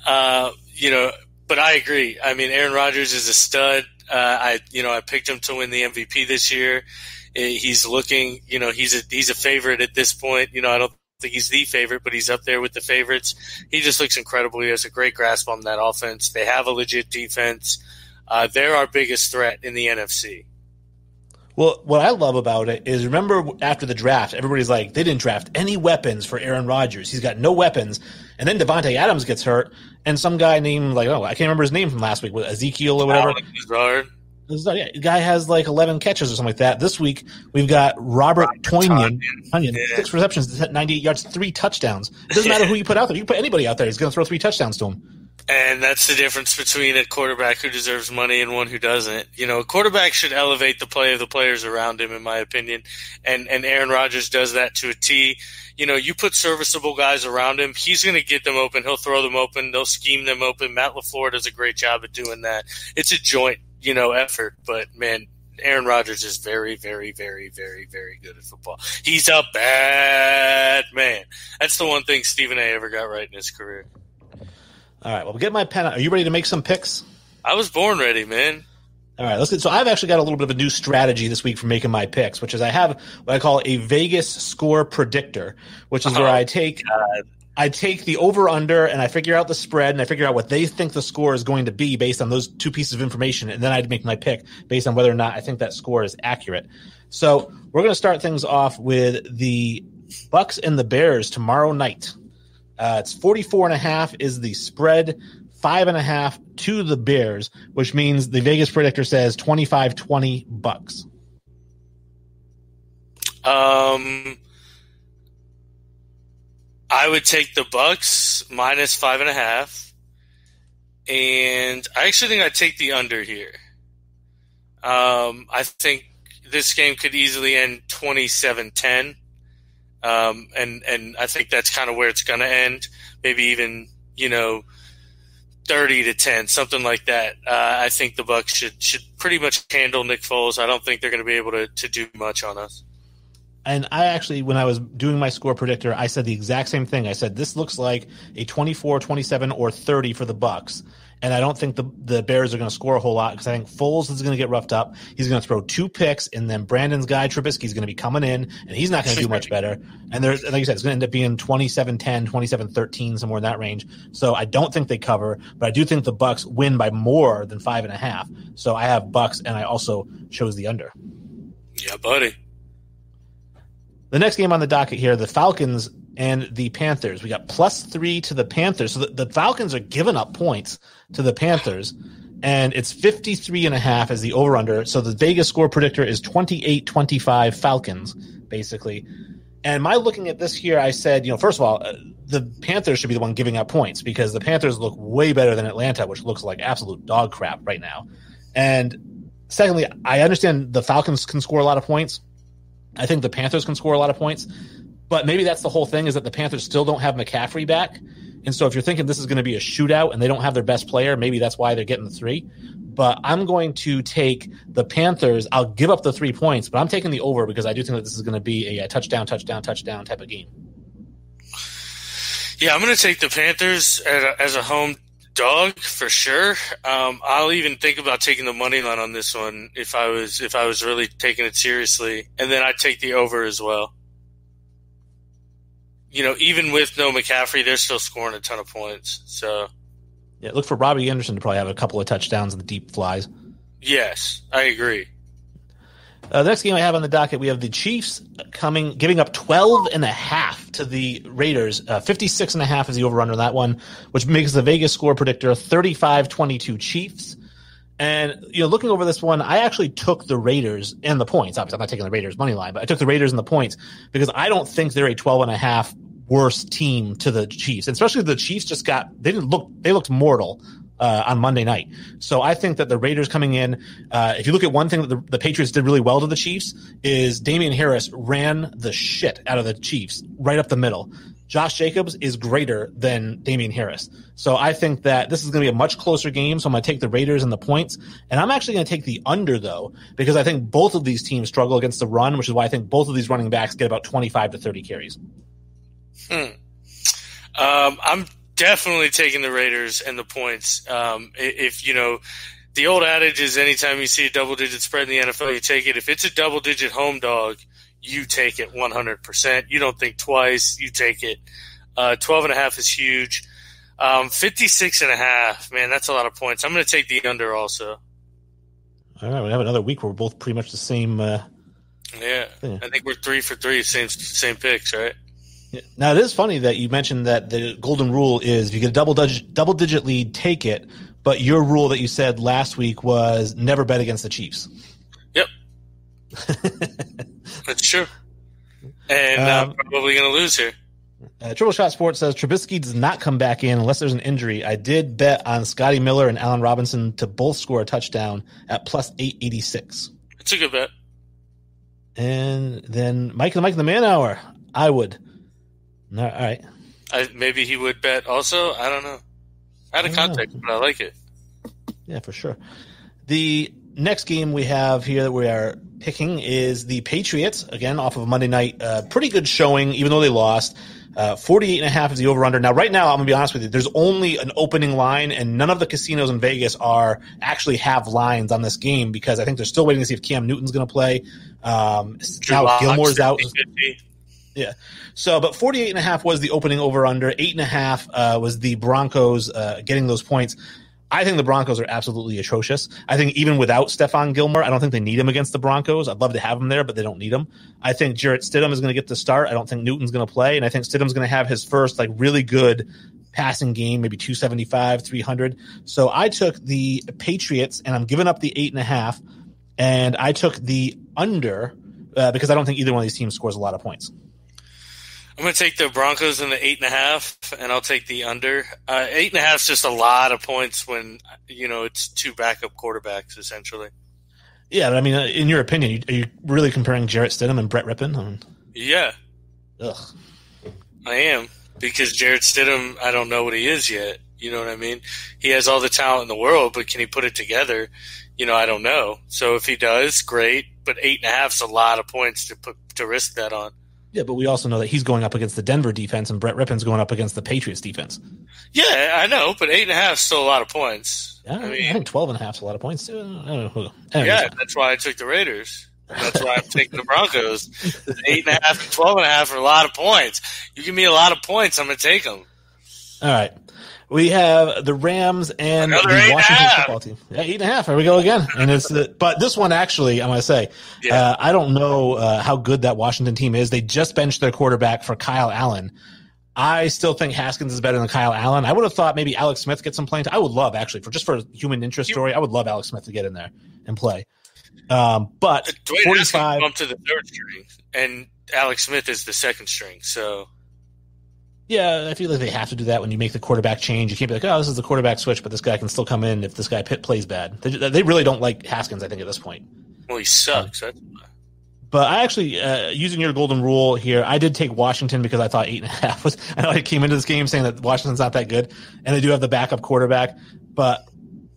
But I agree. I mean, Aaron Rodgers is a stud. I picked him to win the MVP this year. He's looking, he's a favorite at this point. I don't think he's the favorite, but he's up there with the favorites. He just looks incredible. He has a great grasp on that offense. They have a legit defense. They're our biggest threat in the NFC. Well, what I love about it is, remember after the draft, everybody's like, they didn't draft any weapons for Aaron Rodgers. He's got no weapons. And then Devontae Adams gets hurt, and some guy named, I can't remember his name from last week, Ezekiel or whatever. The guy has 11 catches or something like that. This week, we've got Robert Tonyan, 6 receptions, 98 yards, 3 touchdowns. It doesn't matter who you put out there. You put anybody out there, he's going to throw 3 touchdowns to him. And that's the difference between a quarterback who deserves money and one who doesn't. A quarterback should elevate the play of the players around him, in my opinion. And Aaron Rodgers does that to a T. You put serviceable guys around him, he's going to get them open. He'll throw them open. They'll scheme them open. Matt LaFleur does a great job at doing that. It's a joint, effort. But, man, Aaron Rodgers is very, very, very, very, very good at football. He's a bad man. That's the one thing Stephen A. ever got right in his career. All right, well, get my pen out. Are you ready to make some picks? I was born ready, man. All right, let's get. So I've actually got a little bit of a new strategy this week for making my picks, which is I have what I call a Vegas score predictor, which is where I take the over-under and I figure out the spread and I figure out what they think the score is going to be based on those 2 pieces of information, and then I'd make my pick based on whether or not I think that score is accurate. So we're going to start things off with the Bucs and the Bears tomorrow night. It's 44.5 is the spread, 5.5 to the Bears, which means the Vegas predictor says 25-20 Bucs. I would take the Bucs minus 5.5, and I actually think I'd take the under here. I think this game could easily end 27-10. And I think that's kind of where it's going to end. Maybe even, 30-10, something like that. I think the Bucs should pretty much handle Nick Foles. I don't think they're going to be able to do much on us. And I actually, when I was doing my score predictor, I said the exact same thing. I said, this looks like a 24, 27, or 30 for the Bucs. And I don't think the Bears are going to score a whole lot because I think Foles is going to get roughed up. He's going to throw 2 picks, and then Brandon's guy, Trubisky, is going to be coming in, and he's not going to do much better. And like you said, it's going to end up being 27-10, 27-13, somewhere in that range. So I don't think they cover, but I do think the Bucs win by more than 5.5. So I have Bucs, and I also chose the under. Yeah, buddy. The next game on the docket here, the Falcons and the Panthers. We got +3 to the Panthers. So the Falcons are giving up points to the Panthers, and it's 53.5 as the over-under. So the Vegas score predictor is 28-25 Falcons, basically. And my looking at this here, I said, first of all, the Panthers should be the one giving up points because the Panthers look way better than Atlanta, which looks like absolute dog crap right now. And secondly, I understand the Falcons can score a lot of points. I think the Panthers can score a lot of points, but maybe that's the whole thing is that the Panthers still don't have McCaffrey back. And so if you're thinking this is going to be a shootout and they don't have their best player, maybe that's why they're getting the 3. But I'm going to take the Panthers. I'll give up the 3 points, but I'm taking the over because I do think that this is going to be a touchdown type of game. Yeah, I'm going to take the Panthers as a home dog for sure. I'll even think about taking the money line on this one if I was really taking it seriously, and then I'd take the over as well. Even with no McCaffrey, they're still scoring a ton of points. So yeah, look for Robbie Anderson to probably have a couple of touchdowns in the deep flies. Yes, I agree. The next game I have on the docket, we have the Chiefs giving up 12.5 to the Raiders. 56.5 is the over-under on that one, which makes the Vegas score predictor 35-22 Chiefs. And, looking over this one, I actually took the Raiders and the points. Obviously, I'm not taking the Raiders money line, but I took the Raiders and the points because I don't think they're a 12.5 worse team to the Chiefs. And especially the Chiefs they looked mortal on Monday night. So I think that the Raiders coming in, if you look at one thing that the Patriots did really well to the Chiefs is Damian Harris ran the shit out of the Chiefs right up the middle. Josh Jacobs is greater than Damian Harris. So I think that this is going to be a much closer game. So I'm going to take the Raiders and the points. And I'm actually going to take the under, though, because I think both of these teams struggle against the run, which is why I think both of these running backs get about 25 to 30 carries. I'm definitely taking the Raiders and the points. If the old adage is anytime you see a double-digit spread in the NFL, you take it. If it's a double-digit home dog, you take it 100%. You don't think twice. You take it. 12.5 is huge. 56.5, man, that's a lot of points. I'm going to take the under also. All right, we have another week where we're both pretty much the same. Yeah, I think we're 3 for 3, same picks, right? Yeah. Now, it is funny that you mentioned that the golden rule is if you get a double-digit lead, take it. But your rule that you said last week was never bet against the Chiefs. Yep. That's true. And I'm probably going to lose here. Triple Shot Sports says Trubisky does not come back in unless there's an injury. I did bet on Scotty Miller and Allen Robinson to both score a touchdown at plus 886. It's a good bet. And then Mike and the Man Hour. I would. All right. Maybe he would bet also. I don't know. Out of context, but I like it. Yeah, for sure. The next game we have here that we are picking is the Patriots, again, off of a Monday night. Pretty good showing, even though they lost. 48.5 is the over-under. Now, right now, I'm going to be honest with you, there's only an opening line, and none of the casinos in Vegas actually have lines on this game because I think they're still waiting to see if Cam Newton's going to play. Now Gilmore's out. Yeah. So, but 48.5 was the opening over-under. 8.5 was the Broncos getting those points. I think the Broncos are absolutely atrocious. I think even without Stephon Gilmore, I don't think they need him against the Broncos. I'd love to have him there, but they don't need him. I think Jarrett Stidham is going to get the start. I don't think Newton's going to play, and I think Stidham's going to have his first really good passing game, maybe 275, 300. So I took the Patriots, and I'm giving up the 8.5, and I took the under because I don't think either one of these teams scores a lot of points. I'm going to take the Broncos in the 8.5, and I'll take the under. 8.5 is just a lot of points when, it's 2 backup quarterbacks, essentially. Yeah, but I mean, in your opinion, are you really comparing Jarrett Stidham and Brett Rippon? Yeah. Ugh. I am, because Jarrett Stidham, I don't know what he is yet. You know what I mean? He has all the talent in the world, but can he put it together? I don't know. So if he does, great, but 8.5 is a lot of points to risk that on. Yeah, but we also know that he's going up against the Denver defense and Brett Rippon's going up against the Patriots defense. Yeah, I know, but 8.5 is still a lot of points. Yeah, I think 12.5 is a lot of points too. I don't know. Yeah, that's why I took the Raiders. That's why I'm taking the Broncos. 8.5 and 12.5 are a lot of points. You give me a lot of points, I'm going to take them. All right. We have the Rams and Another the Washington football team. Yeah, 8.5. Here we go again. And but this one actually, I'm going to say, I don't know how good that Washington team is. They just benched their quarterback for Kyle Allen. I still think Haskins is better than Kyle Allen. I would have thought maybe Alex Smith gets some playing time. I would love, actually, for a human interest story, I would love Alex Smith to get in there and play. But Dwayne 45 bump to the third string, and Alex Smith is the second string. So, yeah, I feel like they have to do that when you make the quarterback change. You can't be like, oh, this is the quarterback switch, but this guy can still come in if this guy plays bad. They really don't like Haskins, I think, at this point. Well, he sucks. But I actually, using your golden rule here, I did take Washington because I thought 8.5 was. I know I came into this game saying that Washington's not that good, and they do have the backup quarterback. But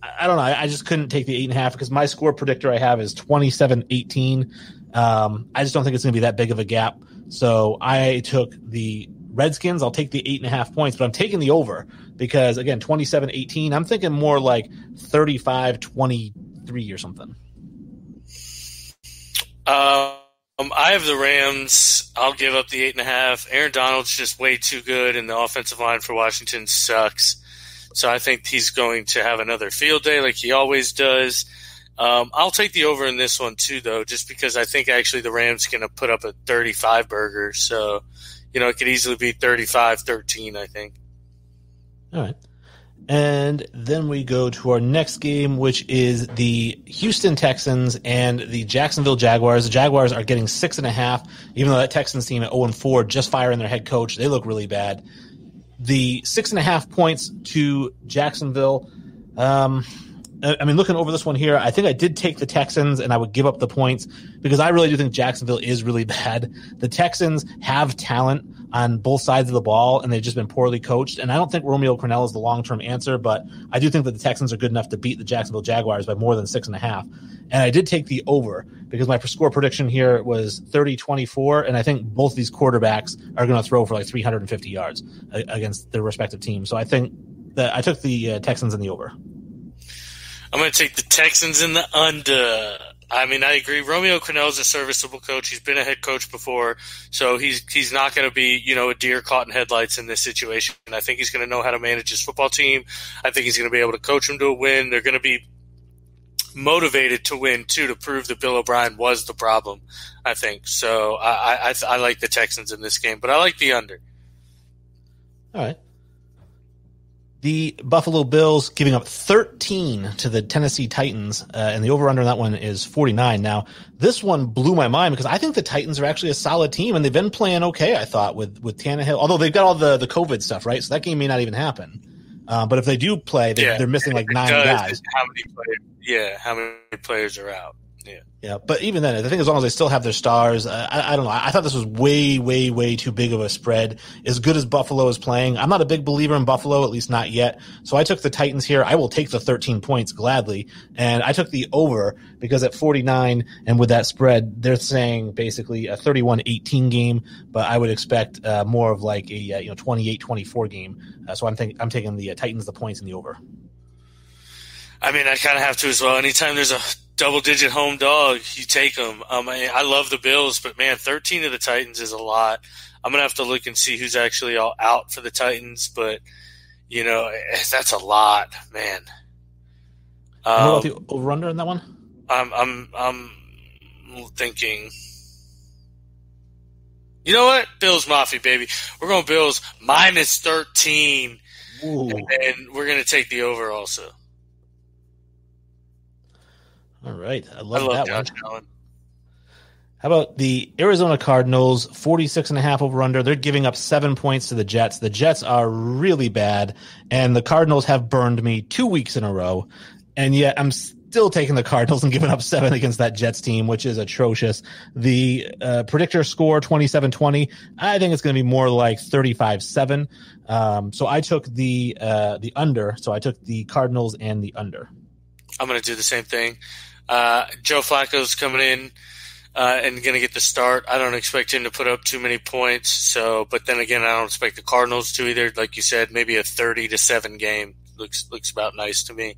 I don't know. I just couldn't take the 8.5 because my score predictor I have is 27-18. I just don't think it's going to be that big of a gap. So I took the Redskins. I'll take the 8.5 points, but I'm taking the over because, again, 27-18. I'm thinking more like 35-23 or something. I have the Rams. I'll give up the 8.5. Aaron Donald's just way too good, and the offensive line for Washington sucks. So I think he's going to have another field day like he always does. I'll take the over in this one too, though, just because I think actually the Rams going to put up a 35 burger. So, it could easily be 35-13, I think. All right. And then we go to our next game, which is the Houston Texans and the Jacksonville Jaguars. The Jaguars are getting 6.5, even though that Texans team at 0-4 just firing their head coach. They look really bad. The 6.5 points to Jacksonville. I mean, looking over this one here, I think I did take the Texans and I would give up the points because I really do think Jacksonville is really bad. The Texans have talent on both sides of the ball, and they've just been poorly coached. And I don't think Romeo Crennel is the long-term answer, but I do think that the Texans are good enough to beat the Jacksonville Jaguars by more than 6.5. And I did take the over because my score prediction here was 30-24, and I think both of these quarterbacks are going to throw for like 350 yards against their respective teams. So I think that I took the Texans in the over. I'm going to take the Texans in the under. I mean, I agree. Romeo Crennel is a serviceable coach. He's been a head coach before, so he's not going to be, a deer caught in headlights in this situation. I think he's going to know how to manage his football team. I think he's going to be able to coach them to a win. They're going to be motivated to win, too, to prove that Bill O'Brien was the problem, I think. So I like the Texans in this game, but I like the under. All right. The Buffalo Bills giving up 13 to the Tennessee Titans, and the over-under on that one is 49. Now, this one blew my mind because I think the Titans are actually a solid team, and they've been playing okay, I thought, with Tannehill. Although they've got all the COVID stuff, right? So that game may not even happen. But if they do play, they're missing like 9 guys. How many players are out? Yeah, but even then, I think as long as they still have their stars, I don't know. I thought this was way, way, way too big of a spread. As good as Buffalo is playing, I'm not a big believer in Buffalo, at least not yet. So I took the Titans here. I will take the 13 points gladly. And I took the over because at 49 and with that spread, they're saying basically a 31-18 game, but I would expect more of like a 28-24 game. So I'm taking the Titans, the points, and the over. I mean, I kind of have to as well. Anytime there's a double-digit home dog, you take them. I love the Bills, but, man, 13 of the Titans is a lot. I'm going to have to look and see who's actually all out for the Titans, but, that's a lot, man. What about the over-under in that one? I'm thinking, you know what? Bills Mafia, baby. We're going Bills minus 13, Ooh. And we're going to take the over also. All right. I love that Josh one. Allen. How about the Arizona Cardinals, 46.5 over-under? They're giving up 7 points to the Jets. The Jets are really bad, and the Cardinals have burned me 2 weeks in a row, and yet I'm still taking the Cardinals and giving up 7 against that Jets team, which is atrocious. The predictor score, 27-20. I think it's going to be more like 35-7. So I took the under. So I took the Cardinals and the under. I'm going to do the same thing. Joe Flacco's coming in and going to get the start. I don't expect him to put up too many points. So, but then again, I don't expect the Cardinals to either. Like you said, maybe a 30-7 game looks about nice to me.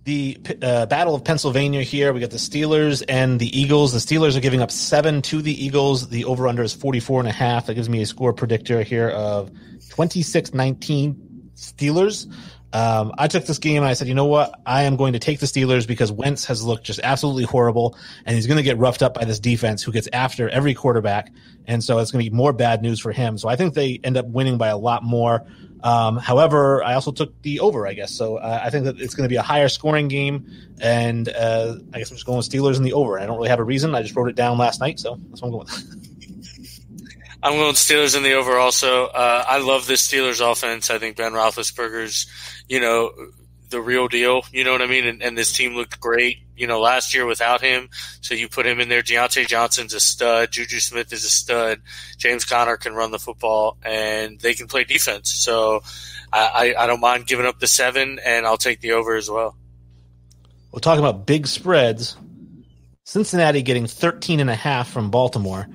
The Battle of Pennsylvania here. We got the Steelers and the Eagles. The Steelers are giving up 7 to the Eagles. The over-under is 44.5. That gives me a score predictor here of 26-19 Steelers. I took this game and I said, you know what? I am going to take the Steelers because Wentz has looked just absolutely horrible, and he's going to get roughed up by this defense who gets after every quarterback, and so it's going to be more bad news for him. So I think they end up winning by a lot more. However, I also took the over, I guess. So I think that it's going to be a higher scoring game, and I guess I'm just going with Steelers in the over. I don't really have a reason. I just wrote it down last night, so that's what I'm going with. I'm going Steelers in the over also. I love this Steelers offense. I think Ben Roethlisberger's, the real deal. You know what I mean? And this team looked great, last year without him. So you put him in there. Deontay Johnson's a stud. Juju Smith is a stud. James Conner can run the football, and they can play defense. So I don't mind giving up the 7, and I'll take the over as well. We're talking about big spreads. Cincinnati getting 13.5 from Baltimore.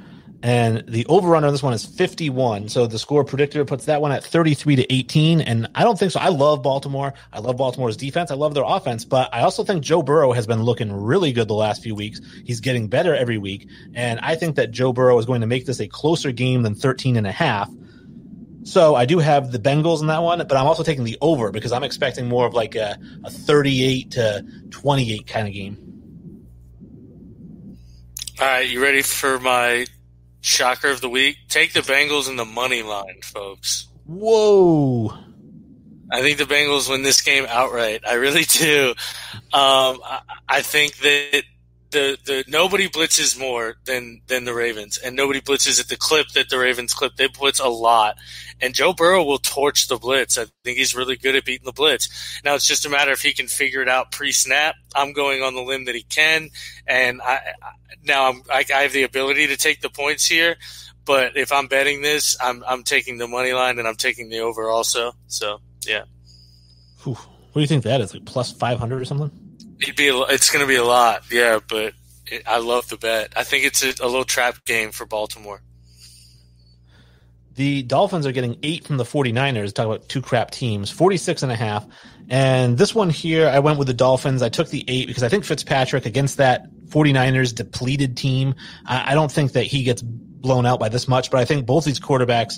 And the over-under on this one is 51. So the score predictor puts that one at 33-18. And I don't think so. I love Baltimore. I love Baltimore's defense. I love their offense. But I also think Joe Burrow has been looking really good the last few weeks. He's getting better every week. And I think that Joe Burrow is going to make this a closer game than 13.5. So I do have the Bengals in that one, but I'm also taking the over because I'm expecting more of like a 38-28 kind of game. All right, you ready for my shocker of the week? Take the Bengals in the money line, folks. Whoa. I think the Bengals win this game outright. I really do. I think that the nobody blitzes more than the Ravens, and nobody blitzes at the clip that the Ravens clip. They blitz a lot, and Joe Burrow will torch the blitz. I think he's really good at beating the blitz. Now it's just a matter if he can figure it out pre-snap. I'm going on the limb that he can, and I have the ability to take the points here. But if I'm betting this, I'm taking the money line and I'm taking the over also. So yeah. Whew. What do you think that is? Like plus 500 or something? It's going to be a lot, yeah. But I love the bet. I think it's a little trap game for Baltimore. The Dolphins are getting 8 from the 49ers. Talk about two crap teams, 46.5. And this one here, I went with the Dolphins. I took the 8 because I think Fitzpatrick against that 49ers depleted team, I don't think that he gets blown out by this much, but I think both these quarterbacks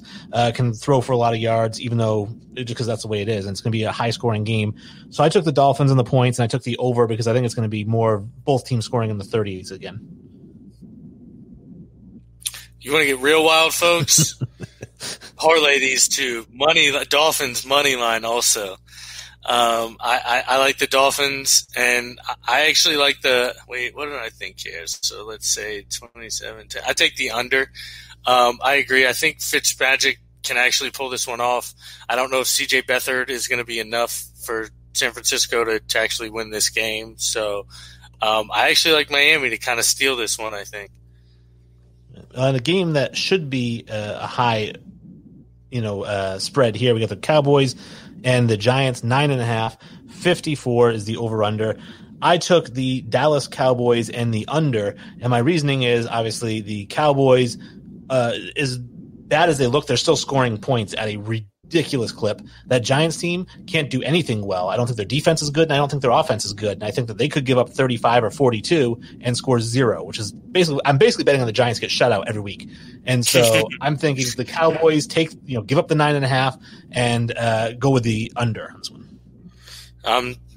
can throw for a lot of yards, even though just because that's the way it is, and it's going to be a high-scoring game. So I took the Dolphins and the points, and I took the over because I think it's going to be more both teams scoring in the 30s again. You want to get real wild, folks? Parlay these two. Dolphins money line also. I like the Dolphins, and I actually like what did I think here? So let's say 27. I take the under. I agree. I think Fitzpatrick can actually pull this one off. I don't know if C.J. Beathard is going to be enough for San Francisco to actually win this game. So I actually like Miami to kind of steal this one, I think. In a game that should be a high, spread here, we got the Cowboys and the Giants, 9.5. 54 is the over-under. I took the Dallas Cowboys and the under, and my reasoning is obviously the Cowboys, as bad as they look, they're still scoring points at a ridiculous clip. That Giants team can't do anything well. I don't think their defense is good, and I don't think their offense is good. And I think that they could give up 35 or 42 and score 0, which is I'm basically betting on the Giants get shut out every week. And so I'm thinking the Cowboys give up the 9.5 and go with the under on this one.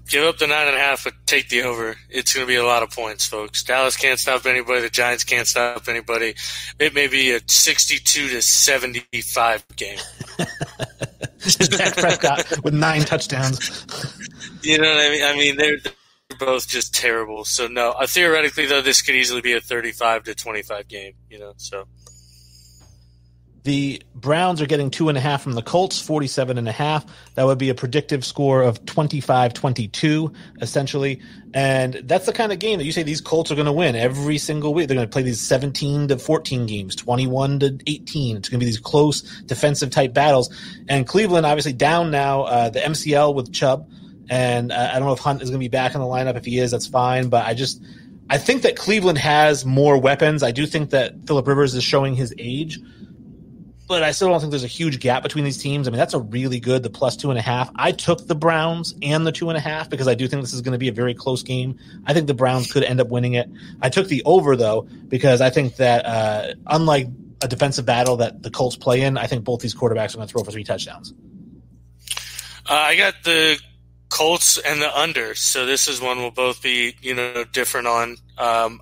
Give up the 9.5, but take the over. It's going to be a lot of points, folks. Dallas can't stop anybody. The Giants can't stop anybody. It may be a 62-75 game. Dak Prescott with 9 touchdowns. You know what I mean? I mean, they're both just terrible. So no, theoretically though, this could easily be a 35-25 game. So. The Browns are getting 2.5 from the Colts, 47.5. That would be a predictive score of 25-22, essentially. And that's the kind of game that you say these Colts are going to win every single week. They're going to play these 17-14 games, 21-18. It's going to be these close defensive type battles. And Cleveland obviously down now, the MCL with Chubb. And I don't know if Hunt is going to be back in the lineup. If he is, that's fine. But I think that Cleveland has more weapons. I do think that Phillip Rivers is showing his age. But I still don't think there's a huge gap between these teams. I mean, that's a really good, the plus 2.5. I took the Browns and the 2.5 because I do think this is going to be a very close game. I think the Browns could end up winning it. I took the over, though, because I think that unlike a defensive battle that the Colts play in, I think both these quarterbacks are going to throw for 3 touchdowns. I got the Colts and the under, so this is one we'll both be, different on. I'm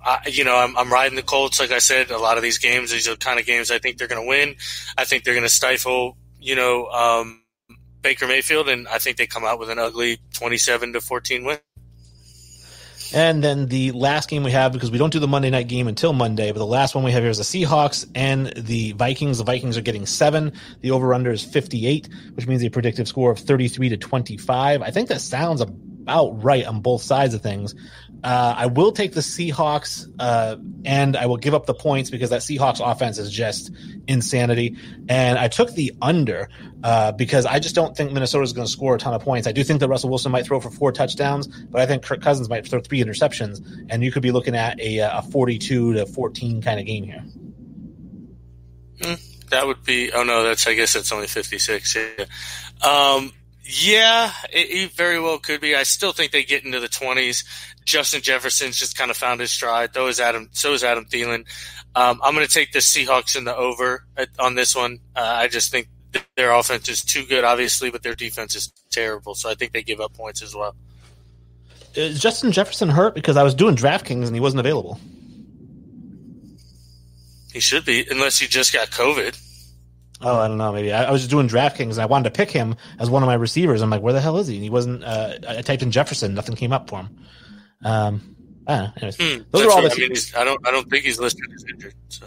riding the Colts. Like I said, a lot of these games, these are the kind of games I think they're going to win. I think they're going to stifle, Baker Mayfield, and I think they come out with an ugly 27-14 win. And then the last game we have, because we don't do the Monday night game until Monday, but the last one we have here is the Seahawks and the Vikings. The Vikings are getting 7. The over-under is 58, which means a predictive score of 33-25. I think that sounds about right on both sides of things. I will take the Seahawks, and I will give up the points because that Seahawks offense is just insanity. And I took the under because I just don't think Minnesota is going to score a ton of points. I do think that Russell Wilson might throw for 4 touchdowns, but I think Kirk Cousins might throw 3 interceptions, and you could be looking at a 42-14 kind of game here. That would be – oh, no, I guess that's only 56. Yeah. It very well could be. I still think they get into the 20s. Justin Jefferson's just kind of found his stride. So is Adam Thielen. I'm going to take the Seahawks in the over on this one. I just think their offense is too good, obviously, but their defense is terrible. So I think they give up points as well. Is Justin Jefferson hurt? Because I was doing DraftKings and he wasn't available. He should be, unless he just got COVID. Oh, I don't know. Maybe I was just doing DraftKings and I wanted to pick him as one of my receivers. I'm like, where the hell is he? And he wasn't. I typed in Jefferson, nothing came up for him. Anyways, those are all the teams. I don't think he's listed as injured. So.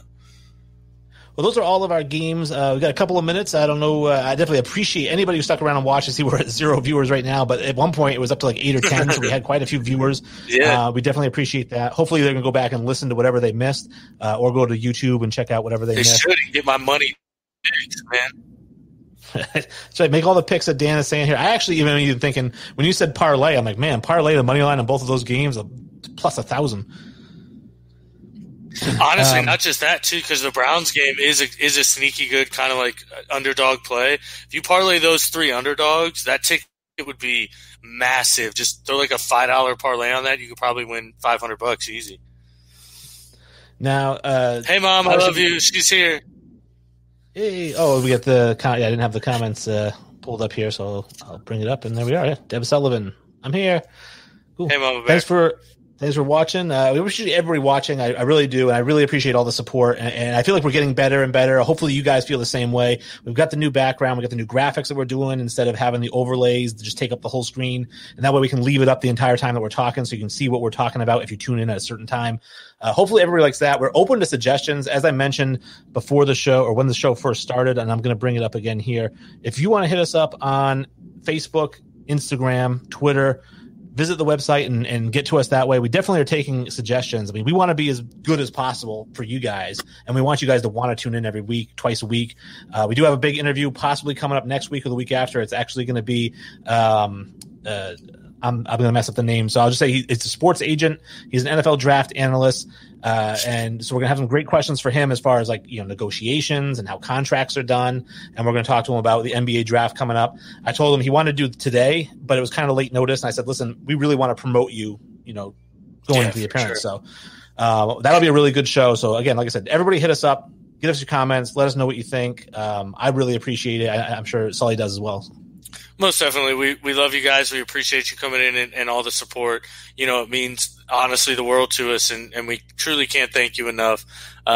Well, those are all of our games. We've got a couple of minutes. I don't know. I definitely appreciate anybody who stuck around and watched. I see we're at 0 viewers right now, but at one point it was up to like 8 or 10, so we had quite a few viewers. Yeah. We definitely appreciate that. Hopefully they're going to go back and listen to whatever they missed, or go to YouTube and check out whatever they missed. They should get my money, man. So I make all the picks that Dan is saying here. I actually even thinking when you said parlay, I'm like, man, parlay the money line on both of those games plus 1,000. Honestly, not just that too, because the Browns game is a sneaky good kind of like underdog play. If you parlay those 3 underdogs, that ticket would be massive. Just throw like a $5 parlay on that, you could probably win $500 easy. Now, hey mom, I love you. She's here. Hey, oh, we got the I didn't have the comments pulled up here, so I'll bring it up, and there we are. Yeah, Deb Sullivan, I'm here. Cool. Hey, Mama. Thanks for watching. We appreciate everybody watching. I really do, and I really appreciate all the support. And I feel like we're getting better and better. Hopefully, you guys feel the same way. We've got the new background. We got the new graphics that we're doing instead of having the overlays that just take up the whole screen. And that way, we can leave it up the entire time that we're talking, so you can see what we're talking about if you tune in at a certain time. Hopefully, everybody likes that. We're open to suggestions, as I mentioned before the show or when the show first started, and I'm going to bring it up again here. If you want to hit us up on Facebook, Instagram, Twitter, visit the website and get to us that way. We definitely are taking suggestions. I mean, we want to be as good as possible for you guys, and we want you guys to want to tune in every week, twice a week. We do have a big interview possibly coming up next week or the week after. It's actually going to be I'm going to mess up the name, so I'll just say it's a sports agent. He's an NFL draft analyst, and so we're going to have some great questions for him as far as negotiations and how contracts are done, and we're going to talk to him about the NBA draft coming up. I told him he wanted to do it today, but it was kind of late notice, and I said, listen, we really want to promote you, going into the appearance. Sure. So that'll be a really good show. So again, like I said, everybody hit us up, give us your comments, let us know what you think. I really appreciate it. I'm sure Sully does as well. Most definitely. We love you guys. We appreciate you coming in and all the support. It means honestly the world to us, and we truly can't thank you enough.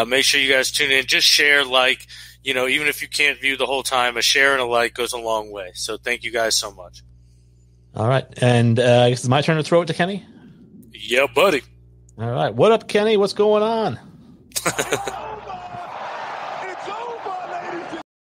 Make sure you guys tune in. Just share, even if you can't view the whole time, a share and a like goes a long way. So thank you guys so much. All right. And I guess it's my turn to throw it to Kenny? Yeah, buddy. All right. What up, Kenny? What's going on?